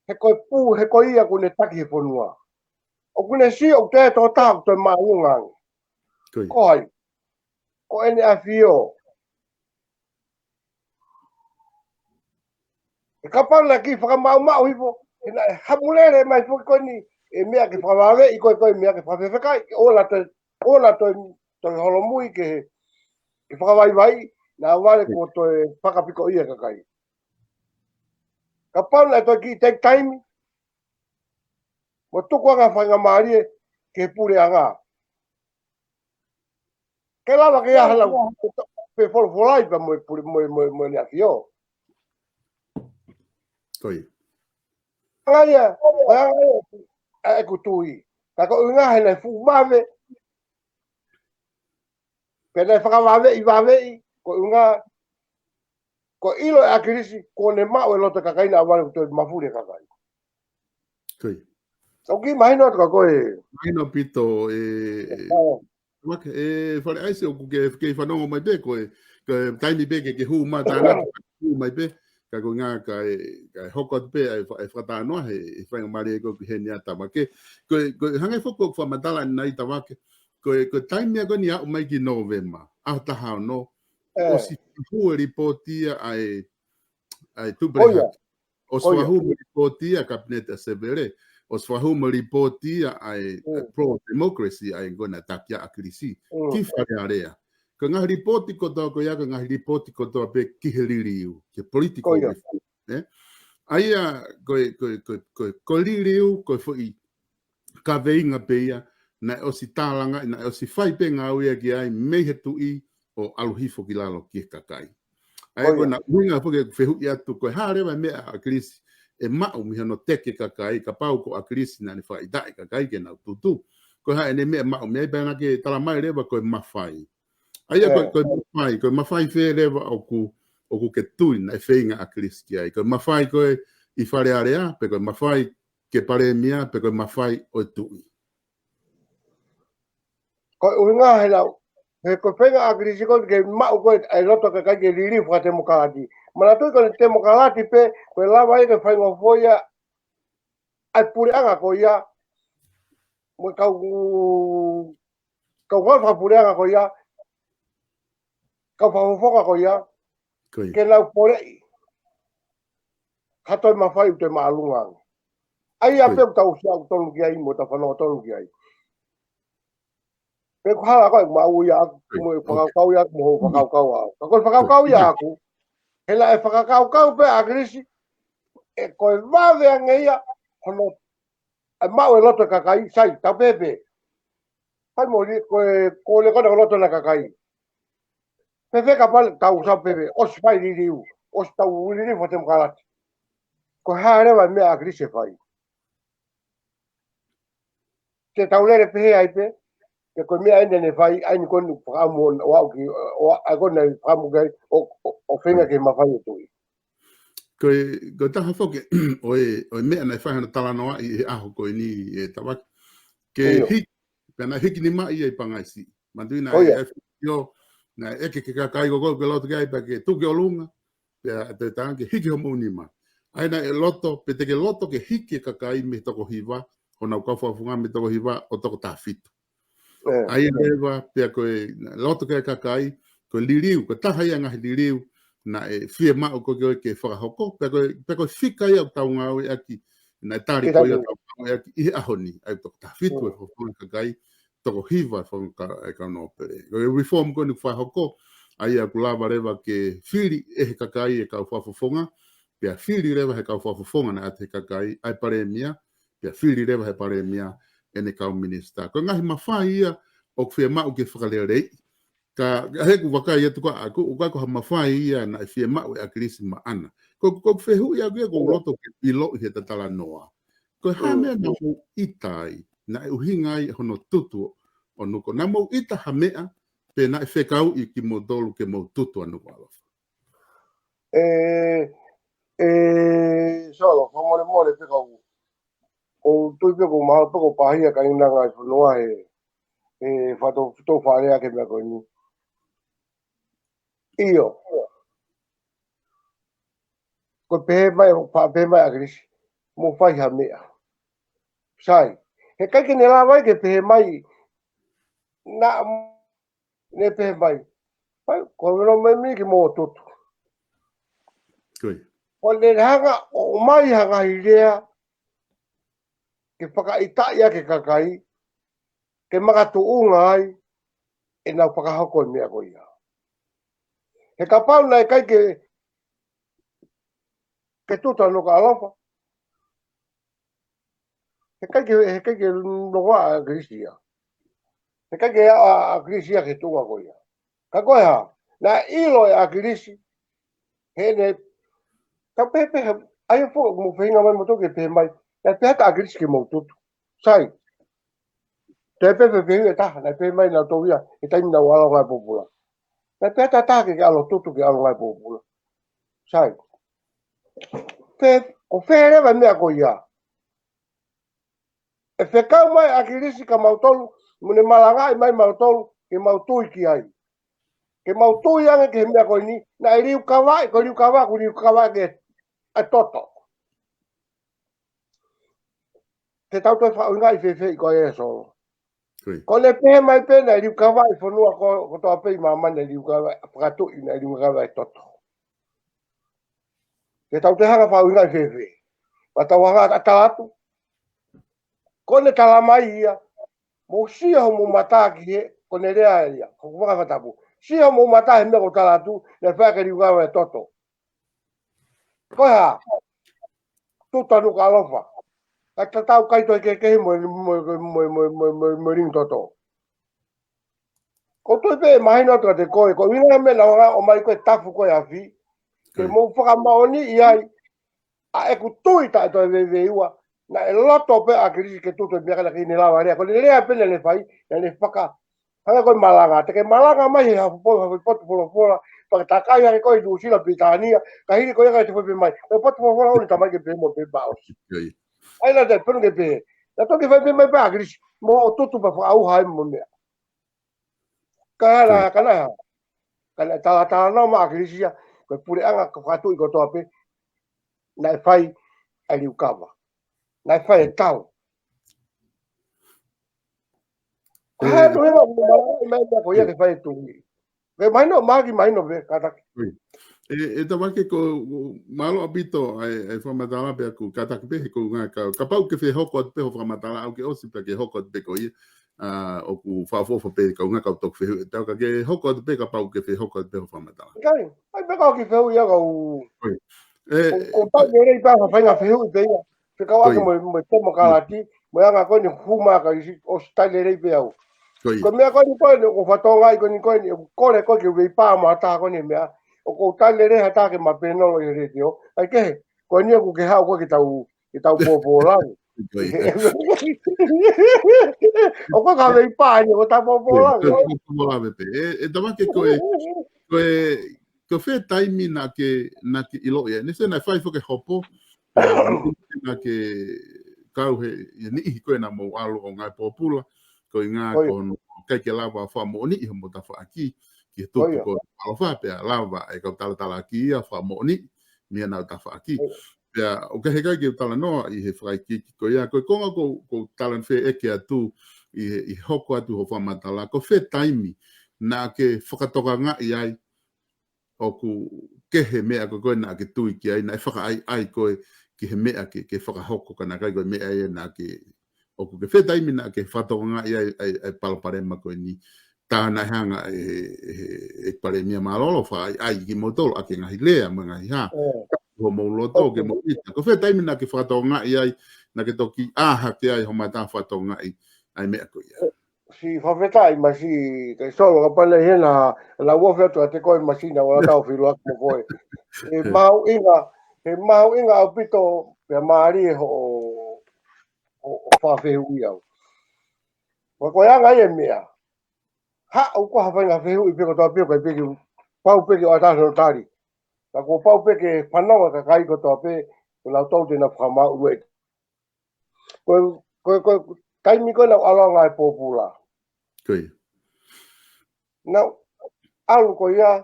he koe pū he koe ia kune taki he whanua. O kune si o te tō tāku toi MAHU'INGA. Ko hai. Ko ene a fio. E kapana ki fakama'unga hipo. E na hamulere mai fuki koe ni. E mea ke whakawawe i koe mea ke whakawhekai. Ola toi holomui ke whakawaiwai. Na wale ko toi whakapiko ia kakai. Kapana e toi ki take time. Mo tupu'anga whainga marie ke pureanga. Ke lava ke ahala pe folai pa mo ni afio. Ngaya, e kutui. Ka ko unga hele fu mave. Pe na whakawawe i wawe ko unga ko ilo Akilisi ko ne mau e loto kakai na wale to mafure kakai. O ki mahino ka koe. Mahino pito wake fale aise o ke FANONGO mai pe koe taimi pe ke hu ma tana hu mai pe ka ko nga ka hoko pe e whatanoa he whainga mare ko ki he ni Tavake ko hange foko fa matala nai Tavake ko taimi ko ni a mai ki November a TAHA no o si hu ripotia ai Tupou o swahu ripotia kabinete Sevele o swahu ripotia ai pro democracy ai gona takia Akilisi ki fare area ko nga ripoti ko to ko ya nga ripoti ko to pe ki liliu ke political ai ko liliu ko foi ka veinga pe ya na o si talanga na o si fai pe ngaue ki ai me hetui o aluhifo ki lalo ki kakai ai ko na winga porque fehu'i atu ko hare vai me Akilisi e ma'u mi no teke kakai ka pau ko Akilisi na ni fai dai kakai ke na tutu ko ha ene me ma'u me bana ke tala mai leva ko mafai ai ko mafai fe leva o ku ke tui na feinga Akilisi ki ai ko mafai ko i fare area pe ko mafai ke pare mia pe ko mafai o tui ko unga hela he ko penga Akilisi ko ke mau ko ai loto ka ke lili fa te mokalati mana tu ko te mokalati pe ko lava ai ke faingo foia ai pureanga ko ia mo ka fa pureanga ko ia ka fa foka ko ia ke lau pore katoi mawhai u te maalunga. Ai a peo tau sia u tonu ki ai mo ta whanau tonu ki ai. Pe ko hala koe mau ia aku mo whakaukau ia aku mo whakaukau au. Ka koe whakaukau ia aku. Hela e whakaukau pe Akilisi e koe wawea ngeia hono e mau e loto kakai sai tau pepe. Pai mo ko le kona loto na kakai. Pepe ka pale tau sa pepe os pai liliu. Os tau liliu fo te mkalati. Ko haere wa mea Akilisi fai. Te tau lere pehe ai pe. Ke ko mea ene ne fai ai ni konu whakamu o ki a kona whakamu gai o whenga ke mawhai o tui. Ko taha foke o mea nei whai hana talanoa i he aho koe ni e Tavake. Ke hiki, pena hiki ni mai i pangaisi. Manduina e whio, na eke ke kakai go ke loto kai pa ke tuke olunga, pea te tange hiki homo ni mai. Aina e loto, pe te ke loto ke hiki kakai me toko hiva, hona ukawhafunga me toko hiva o toko tawhito. Ai lewa, pea koe loto ke kakai, ko liliu, ko taha ia ngahi liliu, na e Fiema'u ko ke fakahoko, pe koe whika ia tau ngaue aki, na Tali ko ia tau ngaue aki, ihe ahoni, ai toko tawhito e whafunga kakai, toko hiva e ka nopere. Ko e reform ko ni fakahoko, ai a kulava rewa ke whiri e he kakai e kau whafunga, pea whiri rewa he kau whafunga na ate kakai, ai pare mia, pea whiri rewa he pare mia, ene kau minista. Ko ngahi mawhai ia, o Fiema'u ke whakalere ka heku wakai atu ka aku ka ko mawhai ia na Fiema'u e Akilisi maana ko fehu'i aku ko loto ke ILO'ILO he tatala noa ko hame na itai na uhingai hono tutu o nuko na mo ita hamea pe na fekau i ki modolu ke mo tutu anu wala Solo como le pe ko tu pe ko ma ko pahia ka ina ga noa fato fare ke me ko ni io ko pe mai Akilisi mo fai hamea sai he kai ke ne la vai ke pe mai na ne pe mai ko no me mi ki mo tutu o le hanga o mai hanga idea ke whakaita ia ke kakai ke makatu'unga ai e nau fakahoko mea ko ia he kapau nai kai ke tuta no ka alofa he kai ke noa Akilisi ia he kai ke Akilisi ia ke tunga ko ia ka koe ha na ilo e Akilisi he ne ka pepe ai fo mo whenga mai mo toke pe mai na pe hata Akilisi ke mo tutu sai te pepe fehu'i taha na pe mai na tovia e taimi na wala ngai popula na pe hata taha ke alo tutu ke alo ngai popula sai pe o fere vai mea ko ia e whekau mai Akilisi ka mautolu mune malangai mai mautolu ke mautui ki ai ke mautui anga ke mea ko ni na i riu kawai ko riu kawai ke a toto te tau toi whaunga i whewhi ko e so ko le pe mai pe na riu kawai whanua ko toa pei mama na riu kawai whakatu'i na riu kawai toto te tau te hanga whaunga i whewhi ma tau hanga atalatu ko ne talamai ia mo sia ho mo mata ki he ko ne rea ia ko waka whatapu sia mo mata he mea ko talatu na whaka riu kawai toto ko ha tuta nuka alofa ka Tatau kai toi ke mo ring toto ko toi pe mai no te ko ina me na o mai ko tafu ko ya fi ke mo fakamaoni ia a e ku tui ta to ve ua na e loto pe Akilisi ke tuto me kana ki ni lava rea ko le rea pe le fai le faka hanga ko malanga te ke malanga mai ha po polo pa ta kai ha ko du sila pitania ka hiri ko ya te pe mai po polo ni tamai ke pe mo pe baos ai la te pero ke pe la to ke vai pe mai pe Akilisi mo tutu pa au hai mo me kana ta no ma Akilisi ko pure anga ko fatu ko to pe na fai ali ukava na fai tau ha to me mai ko ia ke fai tu ke mai no ve kata Tavake ko malo apito ai whamatala pe aku kataki pe ko ngā ka pau ke fehoko at pe ho whamatala au ke osi pe ke hoko at pe ko i o ku whawhofa pe ka ngā kau tok fehu'i tau ka ke hoko at pe ka pau ke fehoko at pe ho whamatala. Kai, ai pe ka ki fehu'i aga u. Koi. Ko pau me rei pa whainga fehu'i pe ia. Pe ka wake mo tomo kalati, mo anga ko ni huma ka isi o style rei pe au. Ko mea ko ni ko whatonga i ko ni kore ko ki wei pā ma tā ko ni mea. O ko tale re hata ke ma penolo i re tio. Ai ke, ko ni ko ke hao ko ki tau popo lau. O ko ka wei pā ni ko tau popo lau. Tavake ko whē taimi na ke ILO'ILO. Nese nai whai whake hopo, na ke kau he nihi koe na mou alo o ngai pōpula, ko i ngā kono kai ke lawa wha mo ni ho mo ta wha aki, ki tupu ko alo wha pia lawa e kau tala ki ia wha mo ni, mia nau ta wha aki. Pia o ke he kai ke tala noa i he whai ki ko ia, ko konga ko tala whē eke atu i hoko atu ho wha matala, ko whē taimi na ke whakatoka ngai ai o ku kehe mea ko koe na ke tui ki ai, na e whaka ai koe ki he mea ke fakahoko kana kai koe mea e na ke o ku ke whetaimi na ke whatoka ngā i ai palaparema koe ni tāna hanga e pare mia malolo wha ai ki motolo a ke ngahi lea mo ngahi ha ho mauloto ke mo ita ko whetaimi na ke whatoka ngā i ai na ke toki aha ke ai ho mata whatoka ngā i ai mea koe ia. Si whawhetai ma si te solo ka pale hena la wofetu a te koe masina wala tau whiru aku mo koe. He MAHU'INGA au pito pia maari o whawhehu'i au. Wa koe anga i e mea. Ha au ko hawhainga fehu'i piko toa pio kai piki pau piki o ataso o Tali. Ka ko pau piki whanonga ka kai ko toa pe o lau tau tena whamau ue. Koe taimi koe nau alonga e pōpula. Koe. Nau, alu ko ia,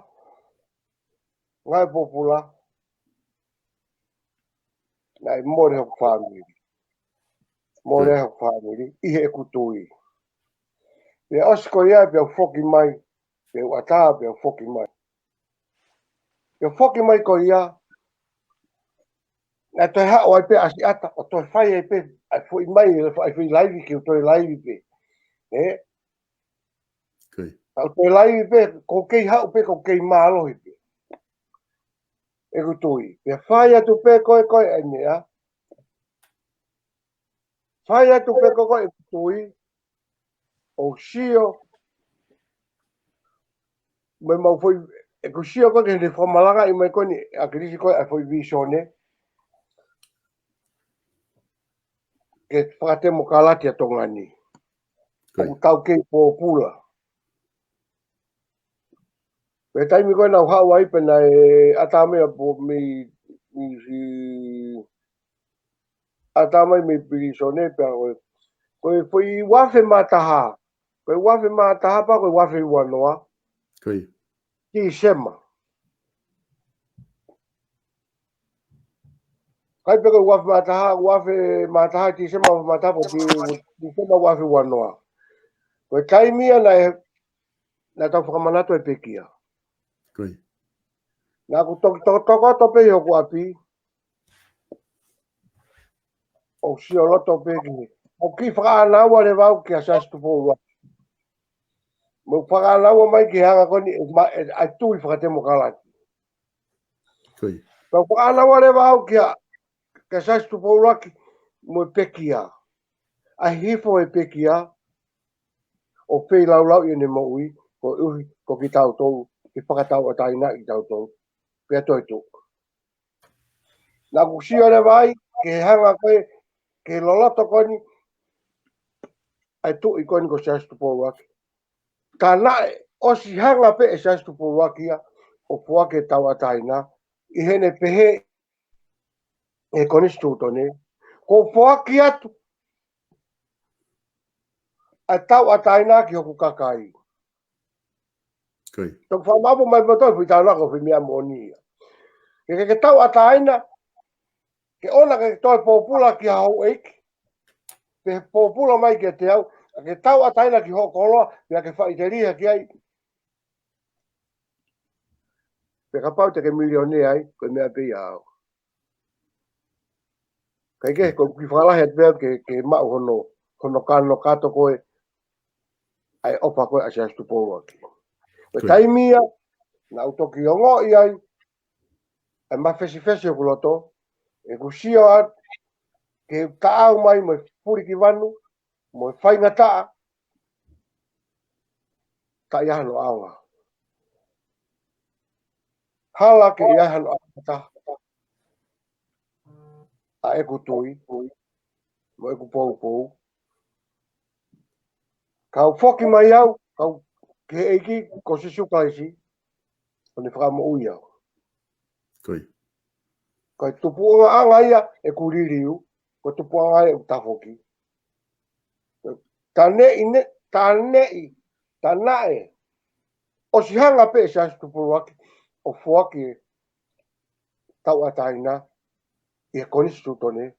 ngai popula, nai more hok family. More hok family, ihe e kutui. Pe osi ko ia, pe foki mai, pe ata, pe foki mai. Pe foki mai ko ia, na toi hao ai pe asi ata, o toi whai ai pe, ai fui mai, ai fui laivi ki o toi laivi pe. Au toi laivi pe, ko kei hao pe, ko kei mālohi pe. E kutui. Pe whai atu pe koe ai mea. Whai atu pe koe e kutui. O sio. Me mau foi e ko sio ko ke whamalanga i mai koni Akilisi koe ai foi visone. Ke whakate mo kalati a tongani. O tau kei pōpula. Pe taimi koe nau hau ai pena e atamea po mi atamai me visone pe koe. Koe foi wafe mataha. Koe wafe mataha pa koe wafe wanoa. Koe. Ki sema. Kai pe koe wafe mataha ki sema wafe mataha po ki sema wafe wanoa. Koe taimia na tau whakamanato e pekia. Koe. Nā ku toko tope i hoku api. O si o loto peki. O ki whakaanaua le wau ki a sas Tupou wa. Mo whakaanaua mai ki hanga koni ai tui whakatemo kalati. Koe. Mo whakaanaua le wau ki a sas Tupou wa ki mo pekia. Ai hifo e pekia. O pei lau i ne maui. Ko uhi ko ki tau tou. Ki whakatau a taina i tau tou. Pea toi tuk. Nā ku si o le vai. Ke hanga koe. Ke loloto koni. Ai tu i koni ko sas Tupou wa ki. Ka nae, o si hanga pe e sas Tupou wa kia, o pua ke tau ataina, i hene pehe e koni stutone, ko pua ki atu, a tau ataina ki hoku kakai. Koe. Tok whamapo mai matoi pui tau nako pui mea monia. Ke tau ataina, ke ona ke toi pōpula ki hau eiki, pe pōpula mai ke te au, ke tau ataina ki hoko loa, pia ke whaiteria ki ai, Pekapau te ke milione ai, koe mea pe iau. Kai ke ko ki whalahi at vea ke mau hono kano kato koe ai opa koe asias Tupou aki. Koe taimia, na utoki ongo i ai, ai mawhesi o kuloto, e kusio at, ke taau mai mo puri ki wanu, mo whainga taa, ta iahano aunga. Hala ke iahano aunga ta, a eku tui, mo eku pou. Kau foki mai au, kau ke eiki ko sisuka isi, o ne whakamo'ui au. Kai tupu'anga ia e ku liliu, ko tupu'anga ia e tafoki. Tanae, o si hanga pe e sa Tupou aki, o fuaki tau ataina, i e konistu tone,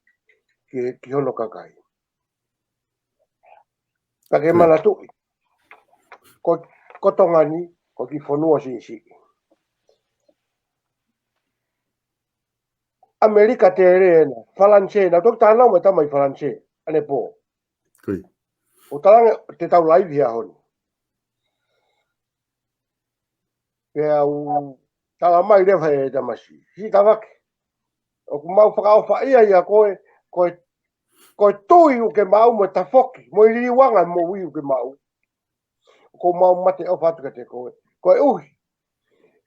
ki hono kakai. Take mana tui, ko tongani, ko ki whanua si. Amerika te reena, Falanse, na tok tānau me tamai Falanse, ane pō. O talanga te tau laivi hea honi. Pea u tala mai rewa e tamasi. Si Tavake. O ku mau whakaofa ia koe tui u ke mau mo ta foki. Mo i riwanga mo ui u ke mau. Ko mau mate o whatuka te koe. Koe uhi.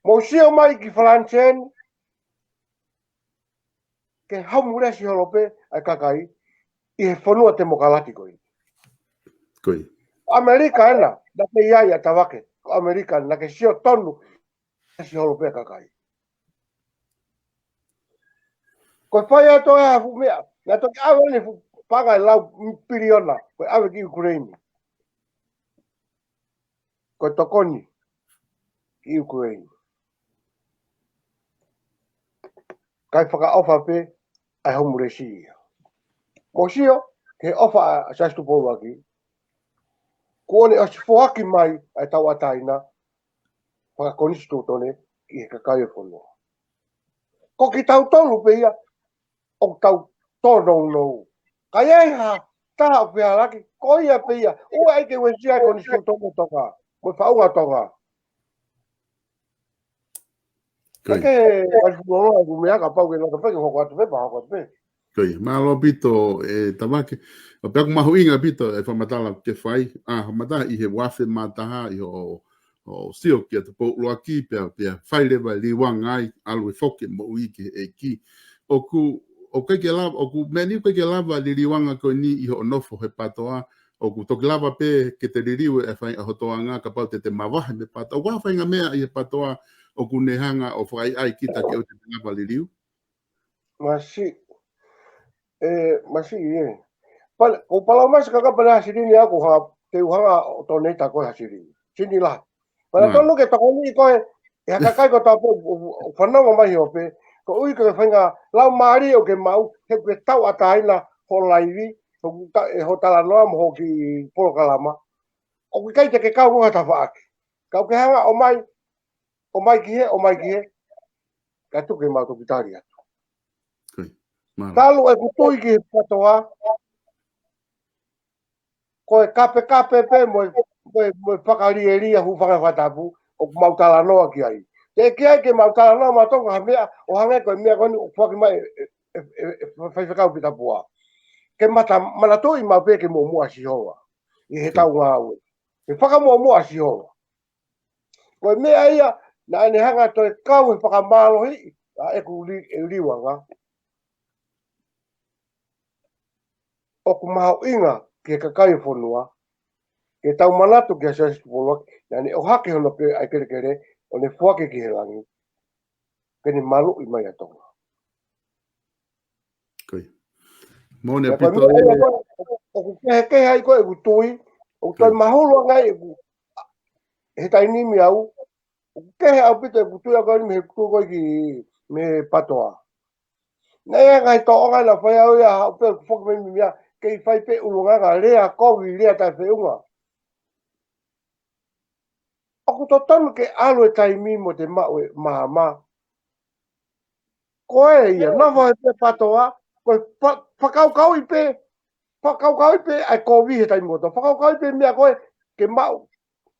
Mo sio mai ki Falanse ke haumura si holope ai kakai. I he whanua te mokalati koe. Amerika ena, na te iaia Tavake. Amerika na ke sio tonu si holope kakai. Koe whai ato e hafu mea. Nga toki awe ni panga lau piriona. Koe awe ki Ukraini. Koe tokoni ki Ukraini. Kai whakaofa pe ai homure si. Mo sio, ke ofa a sastu Tupou aki. Kuone o si fuaki mai ai tau ataina. Whakakonistu tone ki he kakai o whanua. Ko ki tau tolu pe ia. O tau tono no. Kai ai ha, taha o pia laki, ko ia pe ia. Ua ike we sia konistu tone toka. Mo whaunga toka. Kake, kai fuoro ai kumea ka pau ke naka peke hoko atu pepa hoko atu pepa. Malo pito e Tavake. O peko MAHU'INGA pito e whamatala ke whai. Whamatala i he wafe mataha i o sio ki a Tupou loaki pia whai lewa liwanga ai alu e foki mo ui ki e ki. O keke lava, o ku meni keke lava liwanga ko ni i ho nofo he patoa. O ku toki lava pe ke te liliu e whai a hotoanga ka pau te mawahe me patoa. O whai ngā mea i he patoa o ku nehanga o whai ai kita ki o te lava liliu. Masi ie. O palau mai kaka pala hasirini aku ha te uhanga o tone ta koe hasirini. Sini lah. Mana tonu ke tokoni koe e hakakai ko tapo o whanau mai hope. Ko ui ko whainga lau maari o ke mau he ke tau ataina ho laivi ho talanoa mo ki POLOKALAMA. O kai te ke kau ko Taufa'ahau. Kau ke hanga o mai ki he. Ka tuke mau to kitari atu. Talo e kutui ki patoa. Koe kape pe mo whakarieria hu whakawhatapu o mautalanoa ki ai. Te ki ai ke mautalanoa matonga ha mea o hange koe mea koni o whaki mai whaiwhakau pita pua. Ke manatoi mau pe ke mua si hoa. I he tau ngaue. Ke whakamua si hoa. Koe mea ia na ane hanga toi kau e whakamalohi a eku liwanga. O ku MAHU'INGA ke kakai whanua, ke tau manatu ki a sastu Tupou aki, na ne o hake hono pe ai kere, o ne fuake ki he langi, ke ne malu i mai atonga. Mone pito o ku kehe ai koe ku tui, o toi mahulu ngai he tainimi au, o ku kehe au pito e ku tui au kani me he kutu koe ki me patoa. Nei ngai toonga na whai au ia hau pe ku whaki mai mimia, ke I whai pe ulunga rea kowi rea tai fehu'i. O Aku to tonu ke alo e taimi mo te mau e mahama. Koe ia, nava e te patoa, koe whakaukau i pe, ai kovi he taimi moto. Whakaukau i pe mea koe, ke mau,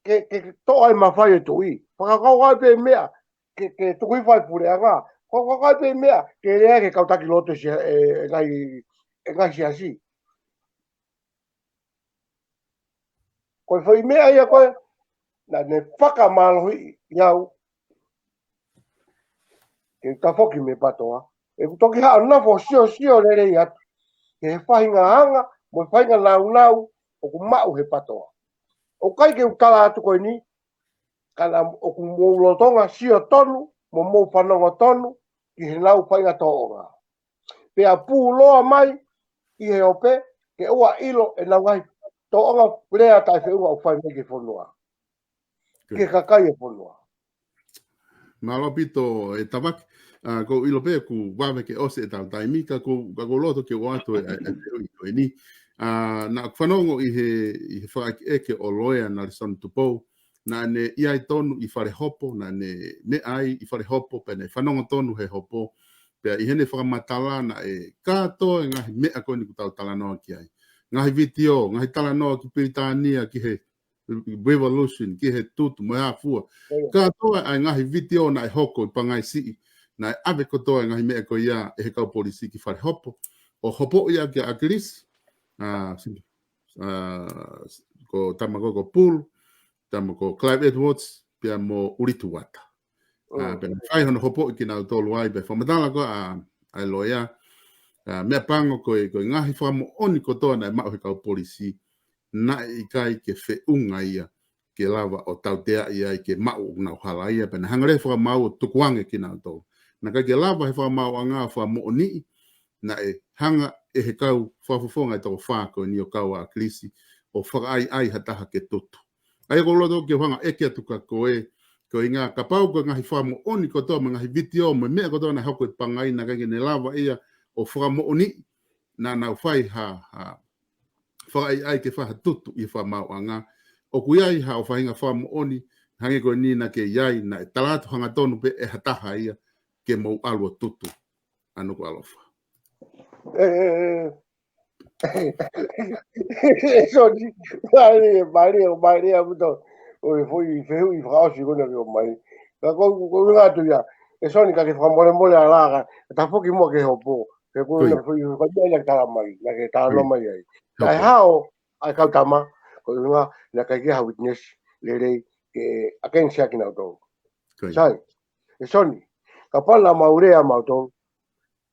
ke toa e mawhai e tui. Whakaukau i pe mea, ke tukui whai pureanga. Whakaukau i pe mea, ke rea ke kautaki loto si e ngai si asi. Koe whai mea ia koe, na ne whakamalohi iau, ke ta foki me patoa. E kutoki haa nafo sio rere i atu. Ke he whahinga hanga, mo whahinga nau, o ku mau he patoa. O kai ke utala atu koe ni, kana o ku moulotonga sio tonu, mo mou fanongo tonu, ki he nau whahinga toonga. Pea pū loa mai, i he ope, ke ua ilo e nau ngai toonga lea tai fehu'i o whai mege whonua. Ke kakai e whonua. Malopito e Tavake, ko ilo pe ku wawe ke ose e tau taimi, ka ko loto ke wato e ni. Na whanongo i he whaaki eke o loea na son Tupou, na ne iai tonu i whare hopo, na ne ai i whare hopo, pe ne whanongo tonu he hopo, pe i hene whakamatala na e kato e ngahi mea koni ku tau talanoa ki ai. Ngahi vitio, ngahi talanoa ki Piritania ki he revolution, ki he tutu, mo hea fua. Ka toa ai ngahi video na e hoko i pangai si na e ave kotoa ngahi mea ko ia e he kau polisi ki whare hopo. O hopo ia ki Akilisi, ko tamako ko Pool, tamako Clive Edwards, pia mo uritu wata. Pena whai hono hopo i ki nau tolu ai, pe whamatala ko ai loia, mea pango ko ngahi whamo oni kotoa na e mao he kau polisi, na i kai ke fehu'unga ia ke lava o tautea ia ke ma'u na hala ia pena hangare fakama'u tupu'anga ki na to na kai ke lava he fakama'u anga fa mo'oni na e hanga e he kau fafofonga to fako ni o kau Akilisi o ai hataha ke tutu ai ko lodo ke hanga e ke tuka koe ko inga kapau ko ngahi famo oni ko to ngahi video me ko to na hoko pangai na kai ne lava ia o fakama'uni na fai ha ai ke whaha tutu i whamauanga. O kuiai ha o whahinga whamuoni, hange koe ni na ke iai na e talatu hanga tonu pe e hataha ia ke mau alua tutu. Anu ko alofa. Soni, Maria, puto. O foi fehu'i whakaosi kona ki o mai. Ka ko ngā tu ia. E soni ka ke whamole a laga, ta foki mua ke hopo. Ke ko na foi ka ia tala mai, na ke tala mai ai. Ai hao ai kautama ko nga na kai ha witness le ke aken sia ki na to. Sai. E soni. Ka pala maurea mauto.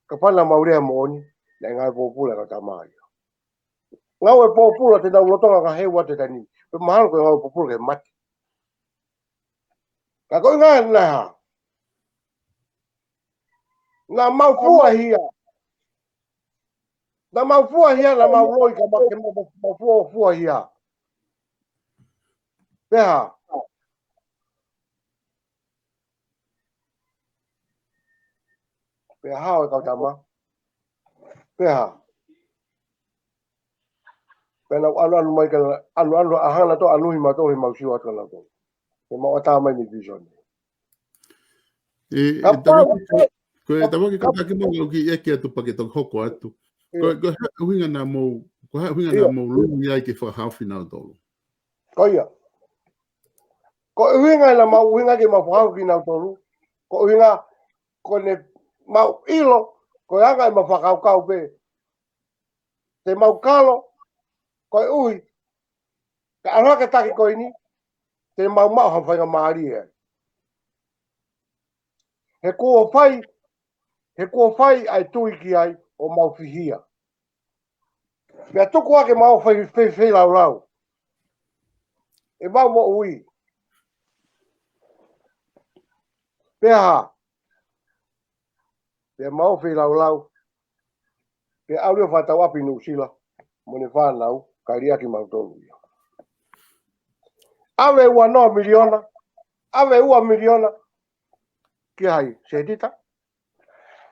Ka pala maurea moni na nga popula ka tama. Ngaue popula te na lotonga ka hewa te tani. Pe mahalo ko ngaue popula ke mati. Ka ko nga na. Na mau fua hia. Na mau fua hia na mau loi ka make mau fua hia. Pea. Pea hao ka tama. Pea. Pena anu mai ka anu ahana to anu hima to hima siwa ka na to. Ke mau ata mai ni vision. Tavake ka taki mo ki eke atu pa ke tau hoko atu. Ko hinga na mo lungi ai ke whakahawhi nau tolu. Ko ia. Ko hinga na mau hinga ke mau whakahawhi nau tolu. Ko hinga ko ne mau ilo ko hanga i mau whakaukau pe. Te mau kalo ko ui. Ka araka taki ko ini. Te mau hawhainga maari e. He kua whai ai tui ki ai o mau whihia. Mea tuku ake mau whai lau. E mau mo ui. Pea. Pea mau whai lau. Pea aureo whatau api nu sila. Mone whanau. Kairi aki mau tonu ia. Awe ua noa miliona. Awe ua miliona. Ki hai. Se dita.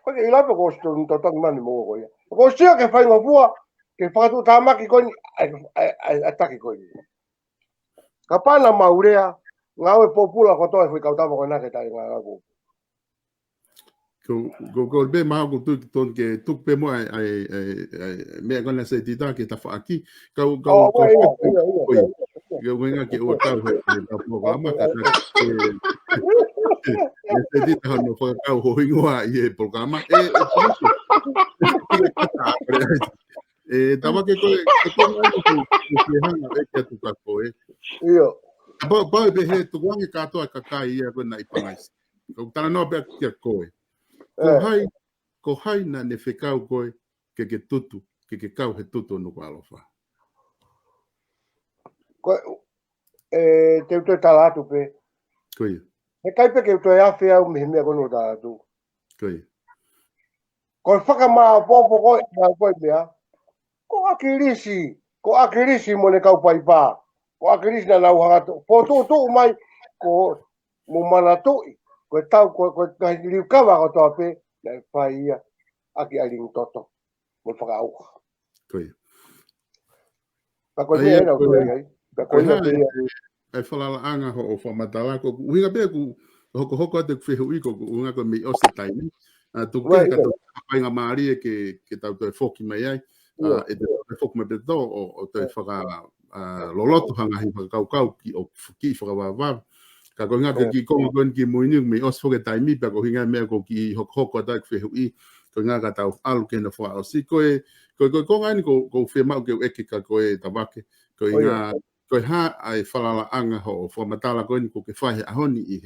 Koe i lape ko sto ntotangi mani mo ko ia. Ko sio ke whai ngopua. Ke whakatu tamaki koni. Ataki koni. Ka pana maurea. ngaue popula ko to fui kautama ko na ke tai ngaku ko be ma ko tu ton ke tu pe mo ai me ko na se tita ke ta fa aki ko yo venga que o tau da programa ka se tita no fa ka ho ingoa e programa Tavake ko hanga e tu ka ko iyo ba be he tu wangi ka to ka kai e ko na ipangais ko tana no be ke ko ko hai na ne fekau ko ke tutu ke kau he tutu no ko alofa ko te talatu pe ko e kai pe ke to ya fe au me ko da tu ko fakama popo ko na ko mea ko akilisi mo ne kau pai pa ko akilisi na lau hanga po tu mai ko mo mana tu ko tau ko liu kava ko to pe na pai aki aling toto mo fakahau ko pa ko me era ko ai pa ko ia pe ai falala anga ho fa matala ko winga be ku hoko te fehu'i ko unga ko mi ose tai tu ke ka to pai nga mari ke tau te foki mai ai e te foki me beto o te whaka loloto hanga hi kau ki o ki whakawawam ka ko nga ki kongo kon ki muinu me os foke taimi pa ko hinga mea ko ki hoko tak fehu'i ko nga ka tau alu ke na wha o si ko ngani ko Fiema'u ke eke ka ko e Tavake ko nga ko ha ai falala anga ho fo matala ko ni ko ke fahe ahoni i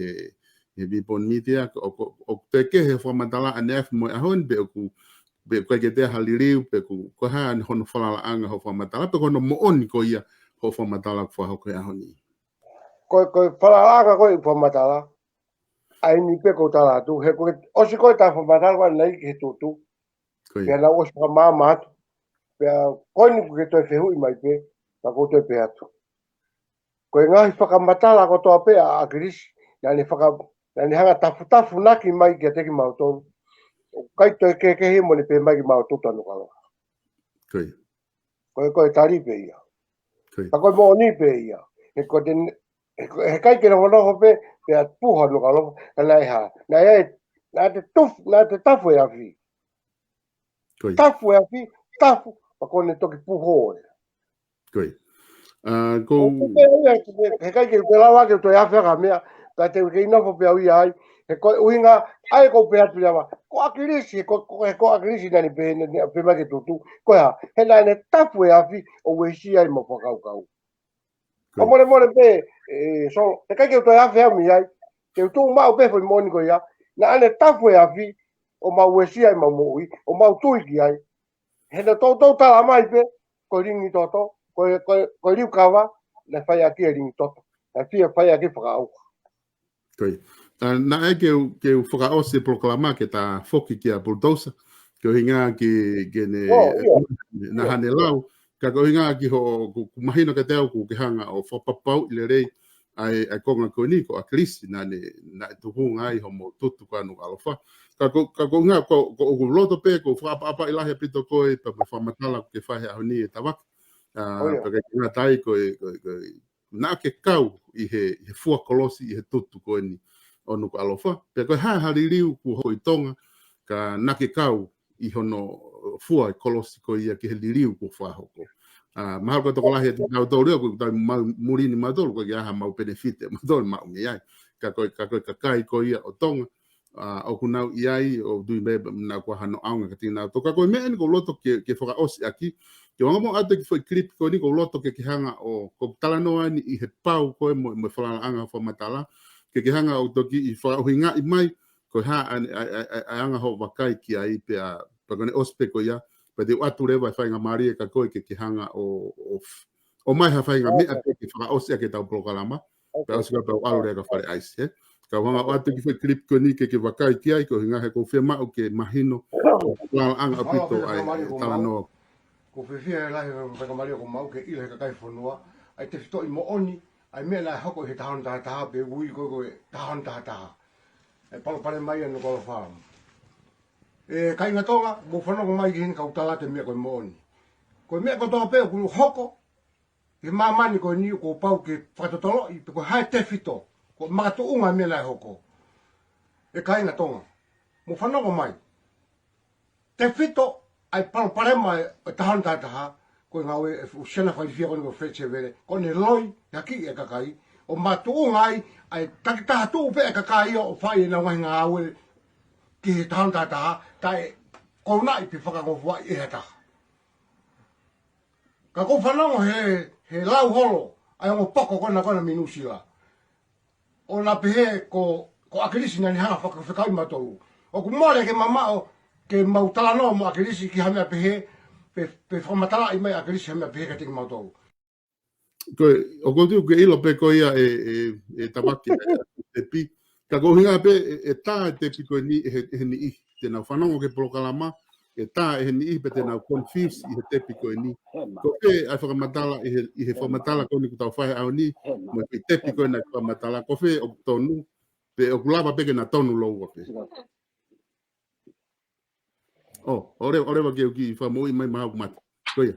he bipon media o te ke he fo matala anef mo ahon be ku be ko ke te haliriu pe ku ko ha ni hono falala anga ho fo matala pe ko no mo oni ko ia ho fo matala ko ho ko ahoni ko falala anga ko fo matala ai ni pe ko tala tu he ko o si ko ta fo matala ko nei ke tu pe na o sa mama pe ko ni ke to fehu'i mai pe pa ko te pe atu ko ngai whakamatala ko toa pe a Akilisi yani hanga tafu naki mai ki te ki mautou kai to ke he mo ni pe mai ki mautou tanu kalo ko Tali pe ia pa ko mo ni pe ia e ko den e kai ke no no pe pe a puha no kalo na ha na te tafu ya fi tafu pa ko ne to ki puho ko he kai ke te lawa ke to ya fe ga mea ka te ke ina fo pe ai he ko uinga ai ko pe atu ya ko Akilisi ko Akilisi na ni pe ma ke tutu ko ya he na ne tapu ya fi o we si ai mo fakahau o more pe so he kai ke to ya fe mi ai ke tu ma o pe fo mo ni ko ya na ne tapu ya fi o ma we si ai mo o ma tu ki ai he na to ta mai pe ko ringi toto ko riu kawa na fai aki ringi toto na fai aki fakahau na e ke whakaose POLOKALAMA ke ta foki ki a bulldozer ke o hinga ki na hane lau ka ko hinga ki ho mahino ke teo ku ke hanga o whapapau i le rei ai konga ko ni ko Akilisi na tupu'anga ai ho mo tutu ka no alofa ka ko nga ko loto pe ko whapapa i lahe pito koe pa whamatala ke whahe ahoni e Tavake pa ke nga tai ko na ke kau i he fua kolosi i he tutu ko ni onu ko alofa pe ko ha haliliu ku hoi tonga ka nake kau i hono fua kolosi ko ia ki he liliu ku fakahoko mahal ko to la he na to rio ku ta murini madol ko ia ha mau benefit madol mau ia ka kai ko ia o tonga o kuna ia o du me na ko hano anga ka tina to ka ko me en ko loto ke foka osi aki ke wanga mo ate ki foi clip ko ni ko loto ke hanga o ko talanoa ni i he pau ko mo fala anga fo matala ke hanga o toki i whahinga i mai ko ha anga ho wakai ki ai pe a pagone ospe ko ia pe de atu rewa whainga mari ka koe ke hanga o mai ha whainga mea pe ke whakaosia ke tau POLOKALAMA pe osika pe o alu rea ka whare aise he ka wanga o atu ki whai klip ko ni ke wakai ki ai ko hinga he ko Fiema'u ke mahino la anga apito ai tala noa ko fefia la he fakamari ko mau ke ile ka kai fonua ai te fito i mo oni ai me la hoko he tahan taha pe ui ko tahan taha e palo pare mai no ko fa e kai nga tonga mo FANONGO mai hin ka utala te me ko mo oni ko me ko to pe ku hoko e mamani ko ni ko pau ke fatotolo i ko ha te fito ko makatu'unga me nai hoko. E kainga tonga. Mo whanongo mai. Te whito ai parema e tahana tātaha, ko ngaue e usena whaifia kone ko Feleti Sevele, kone loi, haki e kakai, o matu'unga ai takitaha tu'u pe e kakai o whai e na wahi ngaue ki he tahana tātaha, tae kounai pi whakangofu ai e hataha. Ka ko whanongo he lau holo, ai ongo poko kona minusila. O na pehe ko Akilisi nani hanga fakafehu'i matolu. O ku mole ke mamao ke mautala no mo Akilisi ki hamea pehe pe whamatala i mai Akilisi hamea pehe ka tiki matolu. O kontiu ke ilo pe ko ia e Tavake te pi. Ka ko hinga pe e tā te pi ko ni he ni i. Tēnā whanongo ke POLOKALAMA e tā e he ni i pe tēnā confuse i he te pi ko ni. Ko pe ai whakamatala i he whamatala ko ni ku Taufa'ahau ni mo i te pi ko na whamatala. Ko fe o tonu pe o kulava peke na tonu loua pe. Oh, ore wa ke uki whamu i mai mahau mata. Koia.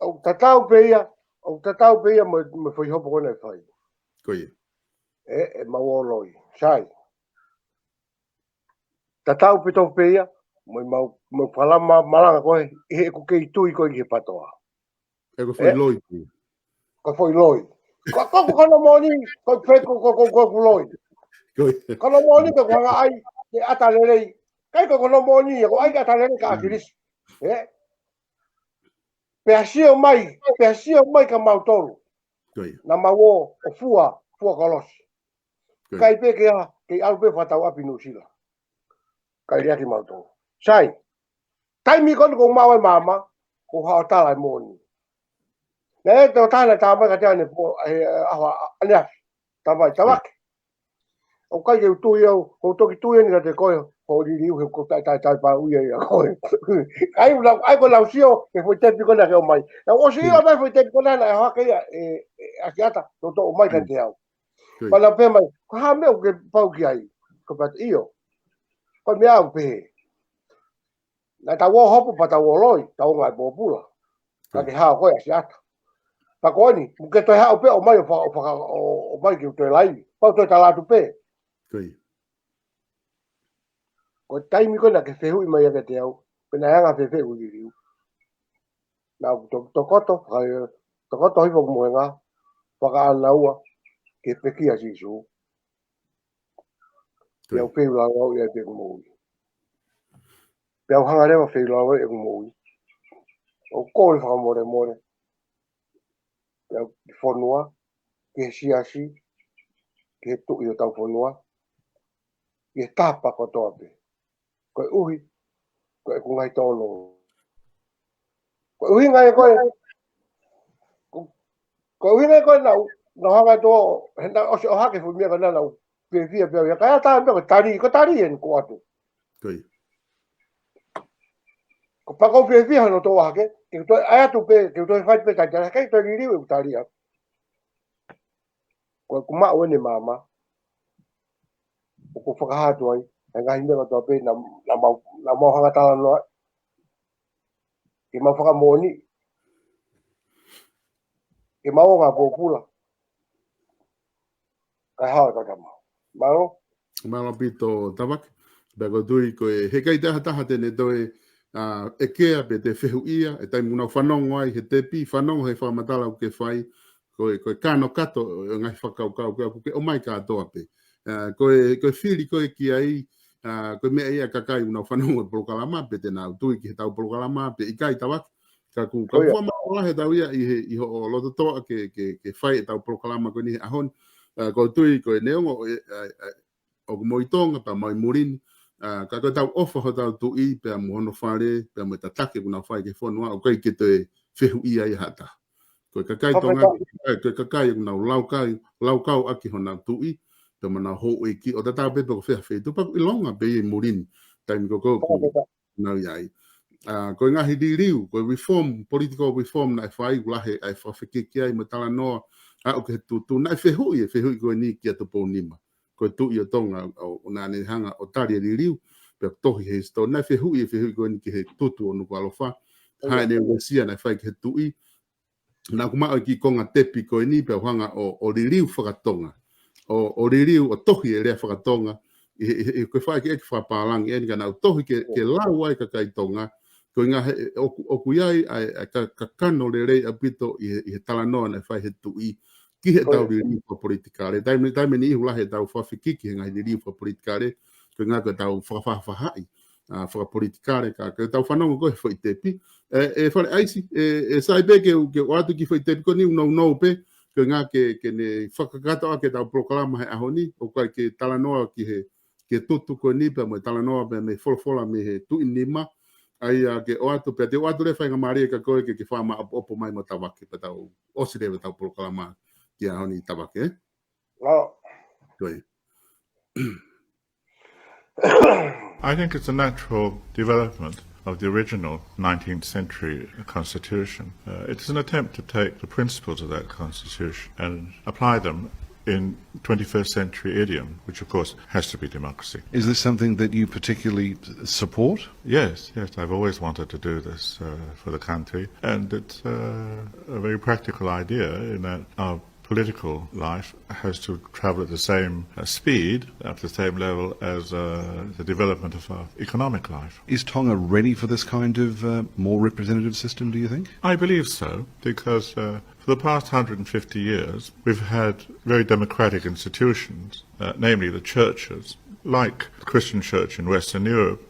O Tatau pe ia me whaihopo kone whai. Koia. E mauoloi. Sai. Tatau pe tau pe ia, me whalama maranga koe, he ko kei tui koe ki he patoa. E ko foi loi. Ko foi loi. Ko kono moni, ko preko ko loi. Koia. Kono moni ko hanga ai, ke atalelei. Kai ko kono moni, ko ai atalelei ka Akilisi. Peasio mai ka mautolu. Koia. Na mawo o fua kolosi. Kai pe ke au pe fatau api nusila. Kai riaki mautolu. Sai. Tai mi kon ko mawe mama, ko hao tala moni. Na e te o tāna tāma ka teane po awa aneaf. Tavake. O kai ke tui au, ko toki tui ni ka te koe, ko liliu he ko tai pa uia ia koe. Ai ko lau sio, e foi tepi kona ke o mai. Na o sio mai foi tepi kona na e hake ia, a kiata, no to o mai ka te au. Pana pe mai, ko ha meo ke pau ki ai, ko pat iyo. Ko me au pe. Na ta wo hopo pa ta wo loi, ta o ngai popula. Ka ke ha koe a kiata. Pa koini, ke toi hao pe o mai o mai ki toi lai. Pau toi talatu pe. Koia. Ko taimi kona ke fehu'i mai ake te au. Pena hanga fehu'i liliu. Na tokoto hipo kumuenga. Whakaanaua ke pekia sisu. Pea fehu lau ia te kumui. Pea hanga rewa fehu lau ia kumui. O kore whakamore. Pea whanua. Ke siasi. Ke tu'i o tau whanua. Ke tapa kotoa pe. Koe uhi. Koe kungai tono. Koe uhi ngai koe. Koe uhi ngai koe nau. Nau hanga toa. Henda osi o hake fu mea kana nau. Pia. Kaya taa mea tari. Ko tari en ko atu. Koia. Ko pakau pia no toa hake. Ke toi ayatu pe. Ke toi whai pe taitara. Kei toi liriu e tari a. Koe kuma'u ene mama. Ko whakahatu ai. Ngahi mea toa pe na mau hanga tala noa. Ke mau whakamoni. Ke mau ngā pōpula. Kai hawa kaka mau. Maro? Malo pito Tavake. Bego tui koe he kai taha tene toe e kea pe te fehu'ia e tai muna whanongo ai he tepi whanongo he whamatala u ke whai koe kano kato ngai whakaukau ke o mai katoa pe. Koe whiri koe ki ai koe mea ia kakai una whanongo POLOKALAMA pe te nau tui ki he tau POLOKALAMA pe i kai Tavake. Ka whamala he tau ia i ho o loto toa ke whai e tau POLOKALAMA koe ni he ahon. Koe tui koe neongo o moitonga pa mai murini. Ka koe tau ofa ho tau tu'i pe mohono whare pe mo tatake kuna whai ke whanua o kai ke te fehu'i ai hata. Koe kakai tonga koe kakai kuna laukau aki hona tu'i pe mana ho e ki o tatau pe ko feha tu pa ilonga pe i murini taimi ko nau iai. Koe ngahi liliu koe political reform na whai ulahe ai whawhikiki ai mo tala noa o ke tu na fehu'i koe ni ki a Tupou nima. Koe tu'i o tonga o nane hanga o tari e liliu pe tohi he sto na fehu'i koe ni ki he tutu o nuku alofa hae ne wesia na whai ke tu'i na kuma o ki konga tepi koe ni pe hanga o liliu whakatonga o liliu o tohi e lea whakatonga i koe whae ki eke whapalangi e ngana o tohi ke lau ai ka kaitonga ko ngā oku iai ka kano le rei apito i he talanoa na whai he tui ki he tau liliu fakapolitikale taime ni ihu lahe tau whawhikiki he ngai liliu fakapolitikale ko ngā ka tau whakawhahai fakapolitikale ka tau whanongo koe whai tepi e whare aisi e sai pe ke o atu ki whai tepi ko ni unau pe ko ngā ke ne whakakatoa ke tau POLOKALAMA he ahoni o kai ke talanoa ki he ke tutu ko ni pe mo talanoa pe me folfola me he tu inima ai ke o atu pe te o atu le whainga maria ka koe ke whama opo mai mo Tavake pe tau osi lewe tau POLOKALAMA ki ahoni Tavake koe I think it's a natural development of the original 19th century constitution. It's an attempt to take the principles of that constitution and apply them in 21st century idiom, which of course has to be democracy. Is this something that you particularly support? Yes, I've always wanted to do this for the country, and it's a very practical idea in that our political life has to travel at the same speed, at the same level as the development of our economic life. Is Tonga ready for this kind of more representative system, do you think? I believe so, because for the past 150 years we've had very democratic institutions, namely the churches, like the Christian church in Western Europe,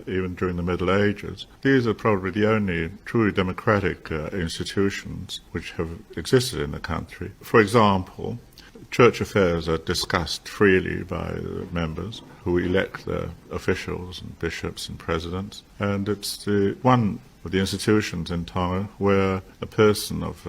even during the Middle Ages. These are probably the only truly democratic institutions which have existed in the country. For example, church affairs are discussed freely by the members who elect their officials and bishops and presidents, and it's one of the institutions in Tonga where a person of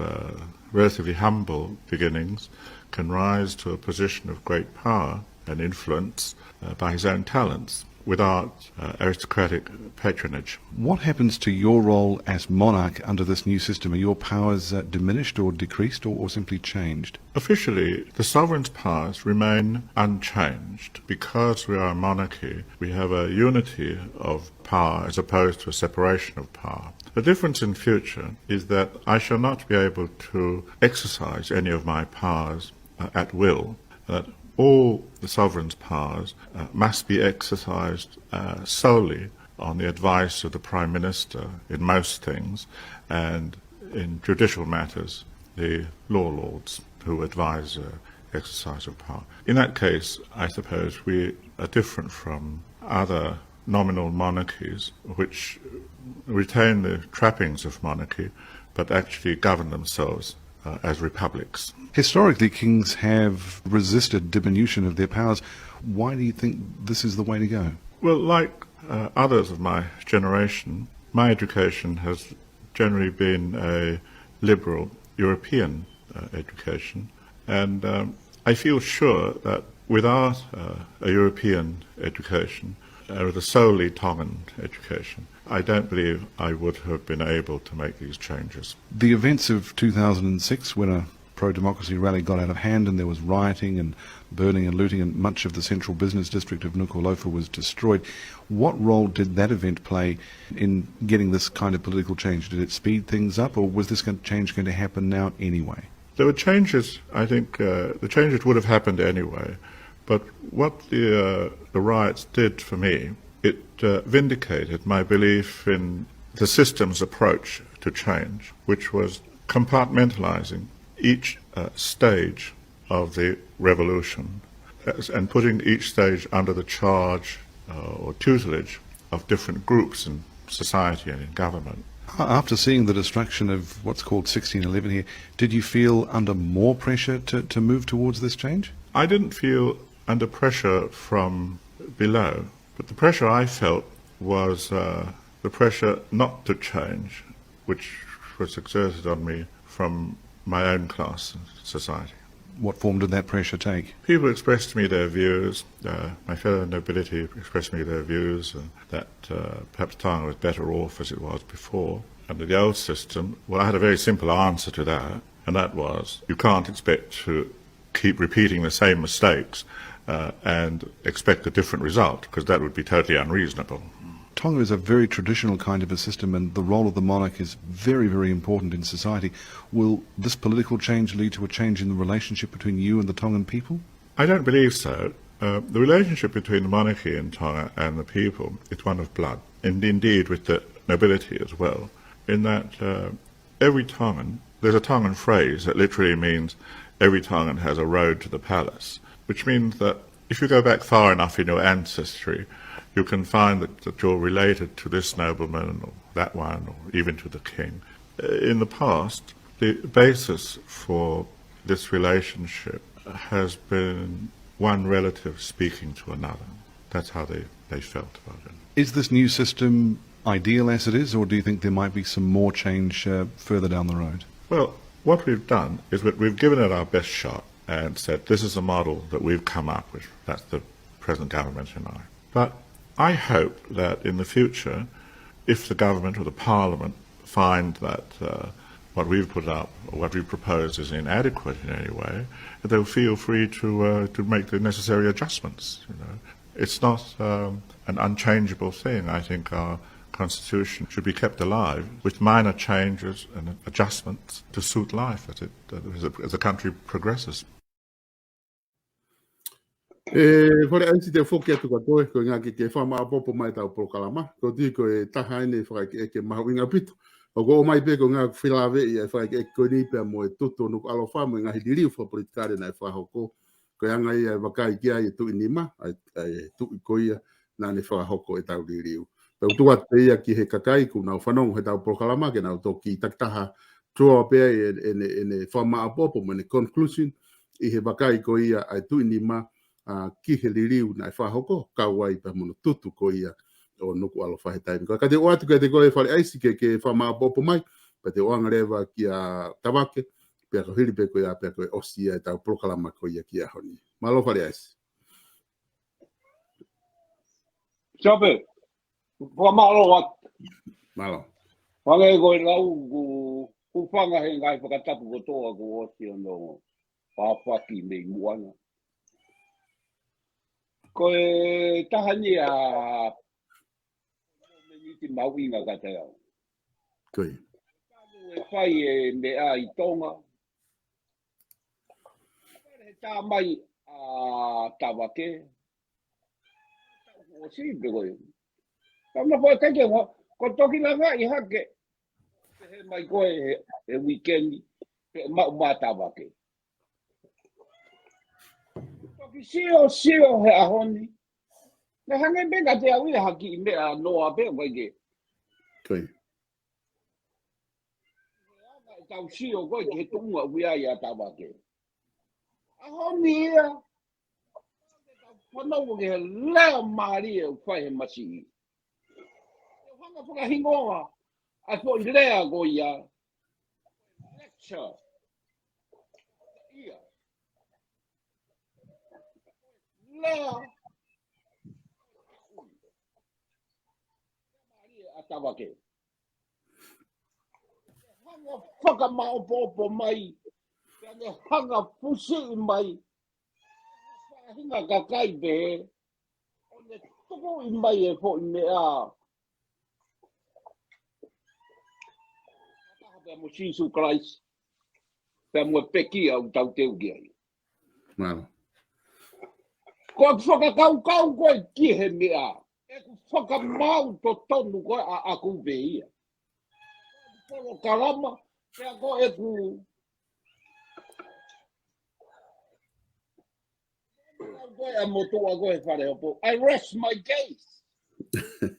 relatively humble beginnings can rise to a position of great power and influence by his own talents without aristocratic patronage. What happens to your role as monarch under this new system? Are your powers diminished or decreased or simply changed? Officially, the sovereign's powers remain unchanged. Because we are a monarchy, we have a unity of power as opposed to a separation of power. The difference in future is that I shall not be able to exercise any of my powers at will, that all the sovereign's powers must be exercised solely on the advice of the Prime Minister in most things, and in judicial matters, the law lords who advise exercise of power. In that case, I suppose we are different from other nominal monarchies which retain the trappings of monarchy but actually govern themselves as republics. Historically, kings have resisted diminution of their powers. Why do you think this is the way to go? Well, like others of my generation, my education has generally been a liberal European education, and I feel sure that without a European education, with a solely Tongan education, I don't believe I would have been able to make these changes. The events of 2006, when a pro-democracy rally got out of hand and there was rioting and burning and looting and much of the central business district of Nuku'alofa was destroyed, what role did that event play in getting this kind of political change? Did it speed things up, or was this change going to happen now anyway? There were changes, I think the changes would have happened anyway, but what the riots did for me, it vindicated my belief in the system's approach to change, which was compartmentalizing each stage of the revolution and putting each stage under the charge or tutelage of different groups in society and in government. After seeing the destruction of what's called 1611 here, did you feel under more pressure to move towards this change? I didn't feel under pressure from below, but the pressure I felt was the pressure not to change, which was exerted on me from my own class in society. What form did that pressure take? People expressed to me their views, my fellow nobility expressed to me their views, that perhaps Tonga was better off as it was before. Under the old system, well, I had a very simple answer to that, and that was, you can't expect to keep repeating the same mistakes and expect a different result, because that would be totally unreasonable. Tonga is a very traditional kind of a system, and the role of the monarch is very, very important in society. Will this political change lead to a change in the relationship between you and the Tongan people? I don't believe so. The relationship between the monarchy in Tonga and the people is one of blood, and indeed with the nobility as well, in that every Tongan, there's a Tongan phrase that literally means every Tongan has a road to the palace, which means that if you go back far enough in your ancestry, you can find that you're related to this nobleman or that one, or even to the king. In the past, the basis for this relationship has been one relative speaking to another. That's how they felt about it. Is this new system ideal as it is, or do you think there might be some more change further down the road? Well, what we've done is we've given it our best shot and said this is a model that we've come up with. That's the present government and I. But I hope that in the future, if the government or the parliament find that what we've put up or what we propose is inadequate in any way, they'll feel free to make the necessary adjustments. You know, it's not an unchangeable thing. I think our constitution should be kept alive with minor changes and adjustments to suit life as the country progresses. Hore ansi te foki atu katoe, ko ngā ke whamaapopo mai tau POLOKALAMA, ko ti ko taha ene whakaike eke MAHU'INGA pito. O ko o mai pe ko ngā whilawe i whakaike eke koini pia mo tuto nuku alofa mo ngā liliu fakapolitikale na fakahoko. Ko anga i wakai kia i tu inima, tu i koia na ne fakahoko tau liliu. Tau tua te ia ki he kakai ku nau FANONGO he tau POLOKALAMA ke nau toki taktaha tua pia ene whamaapopo mo ne conclusion i he wakai ko ia ai tu inima ki he liliu na fakahoko kawai pa mono tutu ko ia o nuku alofa he taimi. Ka te oatu ka te koe whare aisi ke whamaapopo mai, pa te oanga rewa ki a Tavake, pia ko hiri pe koe a pia koe osia e tau POLOKALAMA ko ia ki a honi. Malo whare aisi. Sabe, whamalo wat. Malo. Whangai koe lau ku whanga he ngai whakatapu ko toa ko osia no whawhaki mei muana. Koe tahani a meniti MAHU'INGA KETAU. Koe. E whai e mea i tonga. He tā mai a Tavake. O sipe koe. Tama koe kake ko toki langa i hake. He mai koe he weekendi. He mau mā Tavake. Sio he ahoni. Na hangai benga te awi haki me a noa be wege. Koe. Tau sio koe ke tunga wia ia Tavake. Ahoni ia. Whanau ke lea maari e whai he masi. Whanga whakahingoa. A fo i lea ko ia. Lecture. Ia. Lea. Tavake. Hanga fakama'upopo mai. Hanga pusi mai. Hinga kakai be. One tupu i mai e fo i mea. Pea mo Jesus Christ. Pea mo peki au tau teu ki ai. Malo. Ko whakakau koe ki he mea. E ku whakamau to tonu koe a aku veia. POLOKALAMA, pea ko e ku... Koe a motua koe whare hopo. I rest my case.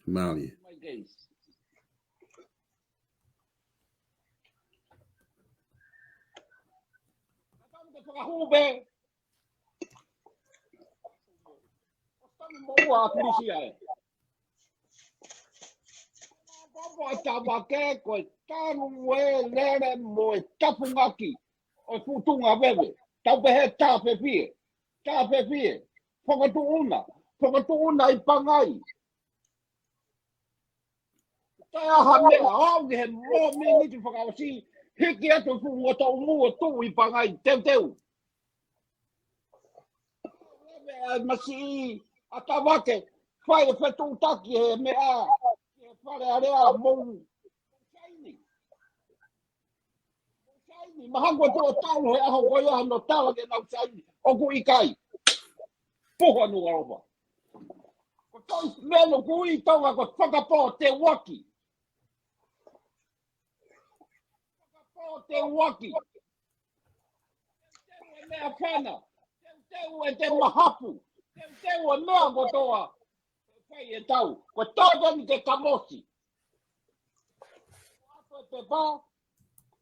Mali. My case. Whakahupe. Moa Akilisi ai. Papa Tavake koe tanu e lere mo e tapungaki o futunga wewe. Tau pehe tāwhewhie. Tāwhewhie. Whakatu'unga i pangai. Tai aha mea au he mo miniti whakawasi. Hiki atu funga tau mua tu i pangai. Teu. Masi a Tavake, whai e whetu taki he mea, he whare area mou. Saini, mahangua tō tau he aho koe aha no Tavake nau saini, oku i kai. poha no arofa. Ko toi melo kui tonga ko whakapo te waki. Whakapo te waki. Te mea whana. Te te mahapu. Te mea kotoa. Whai e tau. Ko tātani te kamosi. Ato e te pā,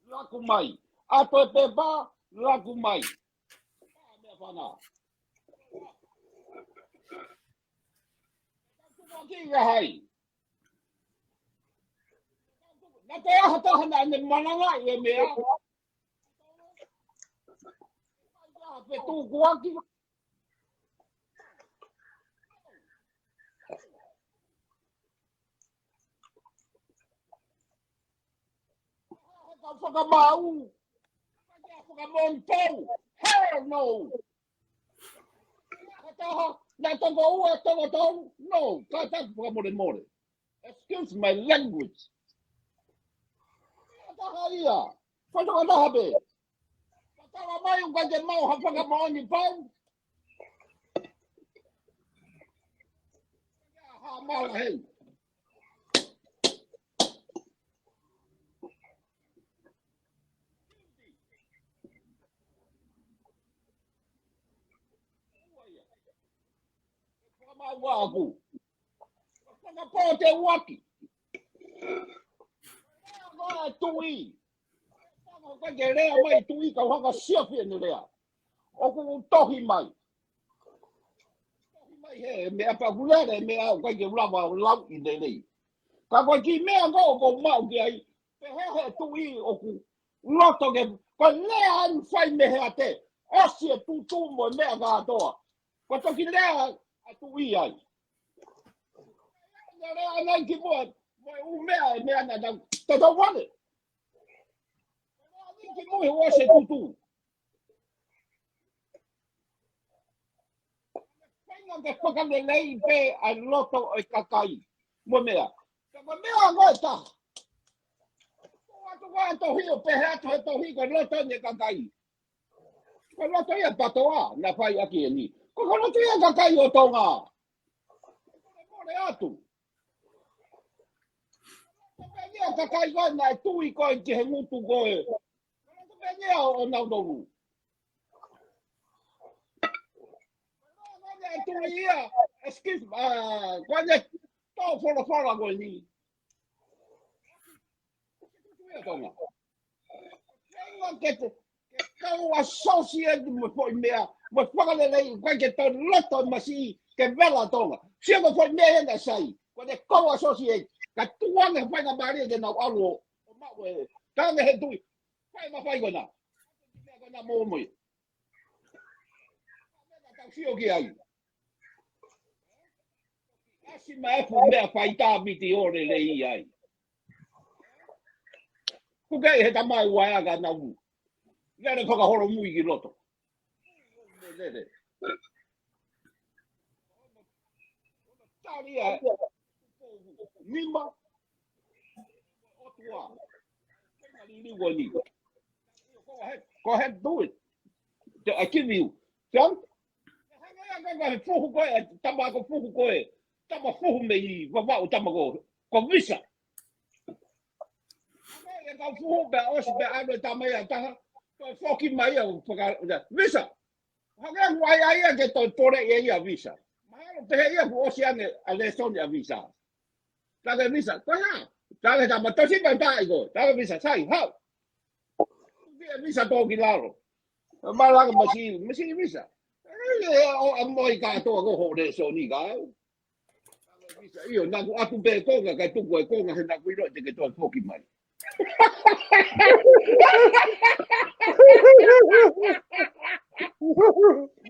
laku mai. Ato e te pā, laku mai. Mea whana. Kia hai. Nā te aha tahana ane mananga i e mea. Ia pe tūku aki. Ka fakama'u. Ka fakamontou. Hell no. Taha, nā tonga ua tonga tau. No, ka taku fakamore. Excuse my language. Taha ia. Whantoka taha be. Taha mai unga te mau ha whakamaoni pau. Ha mala hei. Whakamaua aku. Whakapo te waki. Rea tui. Ka ke rea mai tui ka whaka siawhia ni rea. Oku tohi mai. Tohi mai he, mea pakulere mea au ka ke ulawa lau i nei. Ka koe ki mea ngau ko mau ki ai. Pe he tui oku loto ke. Ko lea an whai mehea te. Osi e tutu mo mea kātoa. Ko toki lea a tui ai. Lea nai ki mua. Moi u mea e mea na te tau wane. Ki mui hoa se tutu. Whainga ke whakalelei pe a loto o kakai. Mo mea. Ka mea ngoe ta. Atu wā tohi o pe hea tohe tohi ko loto ne kakai. Ko loto ia Ptoa na whai aki e ni. Ko loto ia kakai o tonga. Kore atu. Ia kakai koe na e tui koe ki he ngutu koe. Ia o naudoru. Koe tui ia. Excuse me. Koe ne tau whora koe ni. Ia tonga. Koe ke kau associate mo foi mea. Mo whakalelei koe ke tau loto masi ke vela tonga. Sia mo foi mea hena sai. Koe ne kau associate. Ka tuanga whainga maria de nau alo. O maue. Tāne he tui. Whai ma whai kona. Mea kona mōmoi. Mea tau fio ki ai. Asi ma efu mea whai tā miti ore rei ai. Kukei he tamai waiaga na u. Lere whakahoro mui ki loto. Lere. Tali ai. Mima. Otua. Go ahead, do it. I give you. John? Fuhu koe, tamako fuhu koe. Tama fuhu me i wawau tamako. Ko visa. Ka fuhu be osi be ane tamaya taha. Ko foki mai au visa. Hanga wai ai ke to tore ia visa. Mahalo te ia ku osi ane ale sonia visa. Taga visa. Ko ya. Taga tama tosi ba tai go. Taga visa sai. How? Visa toki lalo. Malaga masi visa. O moi ka to go hore so ni ga. Visa io na ku atu be konga ka tu ko konga he na ku ro te ke to foki mai.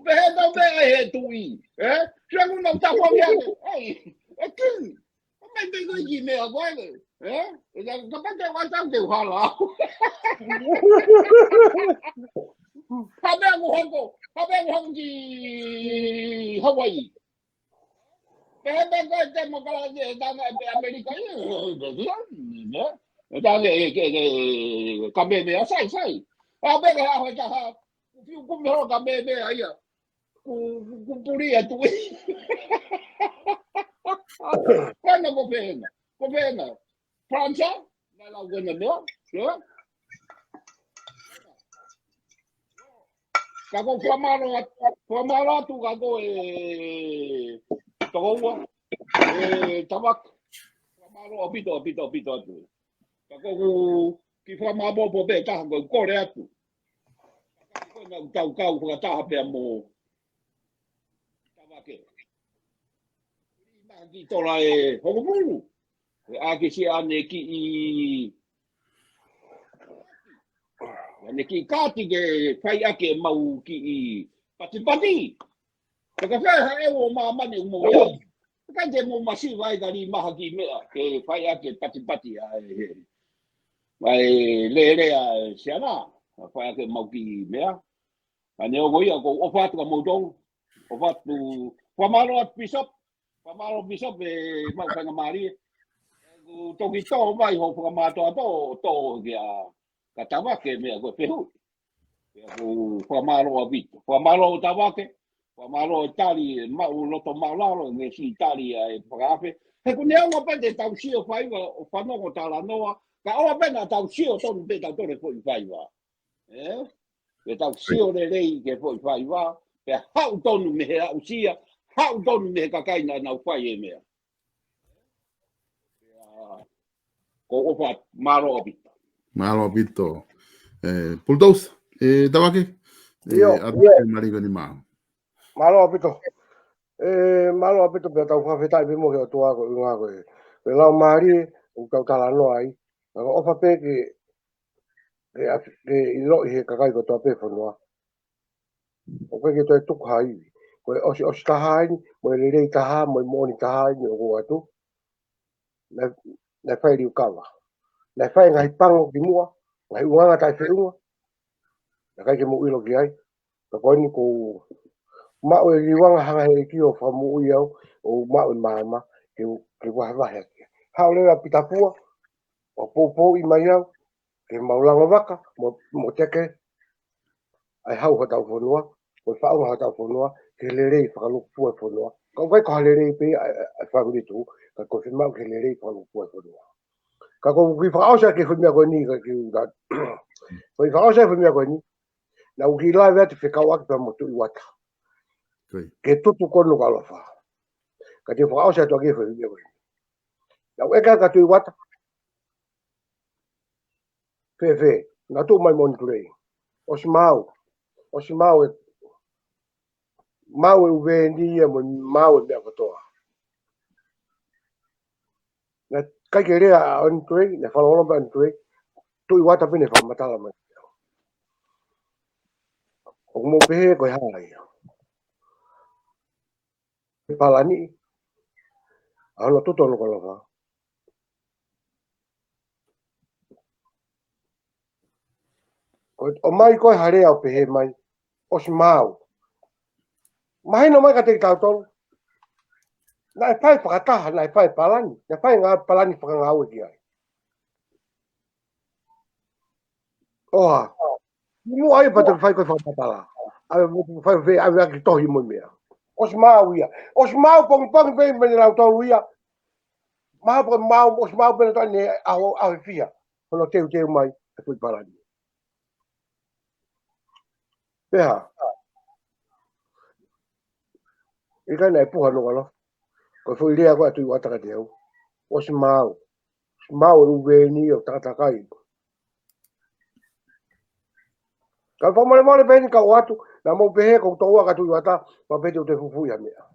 Be no be he tui. Jangu no ta ho ya. Ai. Akin. Mai be go yi me agora. Ya ka pa te wa ta de hala. Habang di Hawaii. Habang ko mo kala dang Amerika ya. Dang kambe me sai. Habang ha ha. Fiu kum ho kambe me ya. Kupuri atu. Kana ko pena. Franca, na la gona no. Kako famaro tu kako towa Tavake. Famaro opito tu. Kako ki famabo po be ta ko re atu. Kako na kau ko ta pe mo Tavake. Ina ki tola hokopulu. Akisi ane ki ane ki kati ke fai ake mau ki pati. Fakafehu'i o mamani mo ya. Ka je mo masi vai gari maha ki mea ke fai ake pati ai le siana fai ake mau ki mea. Ane o goia ko ofatu ka mo dong. Ofatu famaro bishop e mau fanga mari. Toki to mai ho fakamato to ya ka Tavake mea ko fehu'i. Ko famaro abito. Famaro Tavake. Famaro Tali mau loto maulalo nge si Tali e pagafe. He ko nea wa pende tau sio faiva o FANONGO tala noa. Ka oa pena tau sio tonu pe tau tore foi faiva. Pe tau sio le rei ke foi faiva. Pe hau tonu me he ausia. Hau tonu me he kakaina nau fai e mea. Ko ofa maro abito. Malo abito. Puldos, Tavake. Atu marigo ni mau. Malo apito pe tau whawhetai pe mo ke o toa ko unga ko e. Pe lau maari o tau tala no ai. Naka ofa pe ke ILO'ILO he kakai ko toa pe whanua. O pe ke toi tuku hai. Ko e osi taha ai, mo e rei taha, mo e moni taha ai ni o kua atu. Nai whai riu kawa. Nai whai ngai pango ki mua, ngai uanga tai whiunga. Nakai ke mo ilo ki ai. Ka koe ni ko ma'u e riwanga hanga he ki o whamu'ui au o ma'u mama ke wahawahe aki. Hao lea pitapua o poupou i mai au ke maulanga waka mo teke ai hau hatau whanua o whaunga hatau whanua ke lerei whakalupua e whanua. Ka wai ko lerei pe ai whanguritu ka ko Fiema'u ke lerei whakalupua e whanua. Ka ko ki whakaosa ke whamia koe ni ka ki udat. Ko i whakaosa e whamia koe ni na uki lai vea te whekau aki pa motu i wata. Ke tutu kono ka alofa. Ka te whakaosa to ke whamia koe. Na eka ka tui wata. Fe, na tu mai moni kurei. Osi mau e mau e uwe ni e mo mau e mea katoa. Na kai ke rea a oni kurei, na whalolomba oni kurei, tui wata pene whamatala mai. O mo pehe koe hai. Palani, ano tuto no kolofa. O mai koe harea o pehe mai, osi mau. Mai no mai ka te tau tolu. Na e whai whakataha, na e whai palani. Na whai ngā palani whakangau e ki ai. Oha, mu ai pa te whai koe whakatala. Ai whai whai ai whai ki tohi mo mea. Osi mau ia. Osi mau pong pe mene lau tolu ia. Mau pong mau, osi mau pene tani au e fia. Hono teu mai, e pui palani. Peha. Ika nei puha no kalo. Ko foi rea ko atu wataka te au. Osi mau. Mau uwe ni o tatakai. Ka whamare pēni ka o atu, na mau pehe ko toa ka tui wata, ma pēte o te fufu ia mea.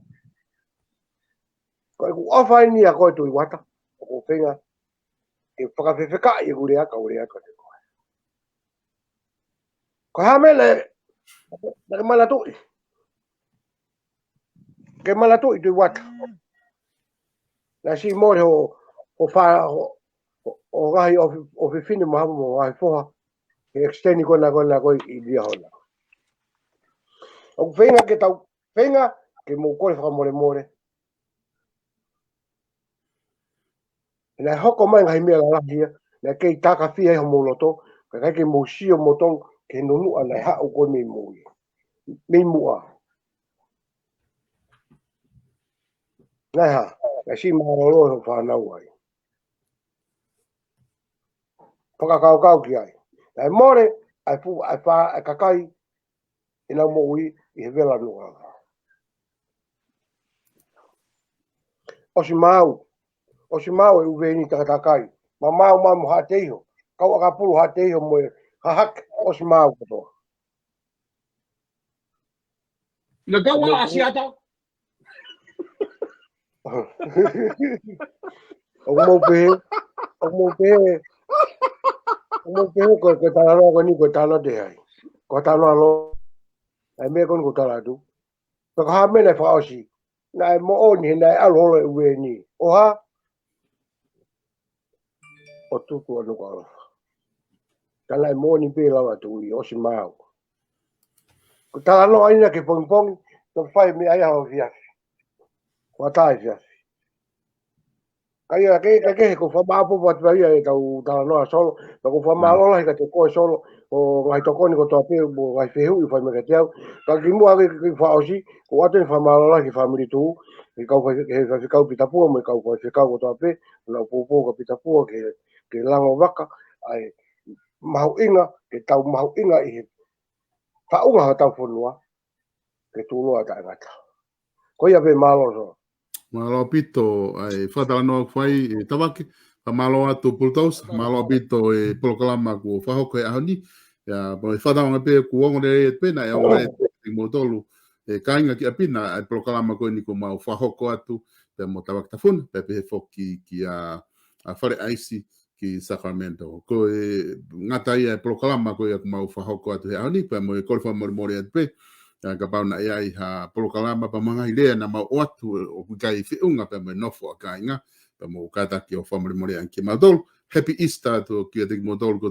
Ko e ku awhai ni a koe tui wata, o ko whenga, e whakawhewheka i urea ka te koe. Ko hamele, na ke malatui. Ke malatui tui wata. Na si mōre o wha, o gahi o whiwhine mahamu mo gahi whoha, ke extendi kona koe i lia hona. O whenga ke tau, whenga ke mō kore whakamore. Nā hoko mai ngai mea lalahia, nā kei taka whia i homo loto, ka kai ke mō sio motong ke nonu anai hao koe mei mui. Mei mua. Ngai ha, si maolo ho whanau ai. Whakakau ki ai. Ai more, ai fu, ai wha, ai kakai, ina mo ui, I he vela nua. O si mau e uveni takakai. Ma mau mamu ha teiho. Kau akapulu ha teiho mo e hahak o si mau katoa. Le kawa asiata. O mo pehe ko talano ko ni ko talo de ai. Ko talo alo. Ai me kon ko tala tu. Ko ha me le fa osi. Na mo oni na alo le uveni. O ha o tuku anu ko. Tala mo ni pe lawa tu I o si mau. Ko tala no aina ke pong pong to fai me ai ho via. Ko tai via. Kaya ke ko fa ba po wat vai ai tau tala no solo. Ko fa ma lo ka te ko solo o ngai to ko ni ko to pe bo ngai fehu'i fa me ka teu. Ka ki mo ave ki fa osi ko ate fa ma lo ki family tu. Ki kau fa ke kau pitapu mo kau fa kau ko to pe na po ka pitapu ke lango waka ai MAHU'INGA ke tau MAHU'INGA I fa'unga tau fonua ke tulua ta ngata ko ia be malo so Malo pito ai fatala no fai Tavake malo atu pultos malo pito POLOKALAMA ku fakahoko ahoni ya bo fatala nga pe ku ongo de pena ya ongo de motolu kainga ki apina ai POLOKALAMA ko ni ko mau fakahoko atu pe mo Tavake tafun pe foki ki a fare aisi ki Sacramento ko ngata ia POLOKALAMA ko ia mau fakahoko atu ahoni pe mo ko fa mo pe ka pauna ia ha POLOKALAMA pa mga hilea na mau atu o kai fehu'i pa mo nofo kainga pa mo kata ki o family mori an ki madol happy Easter to ki te modol ko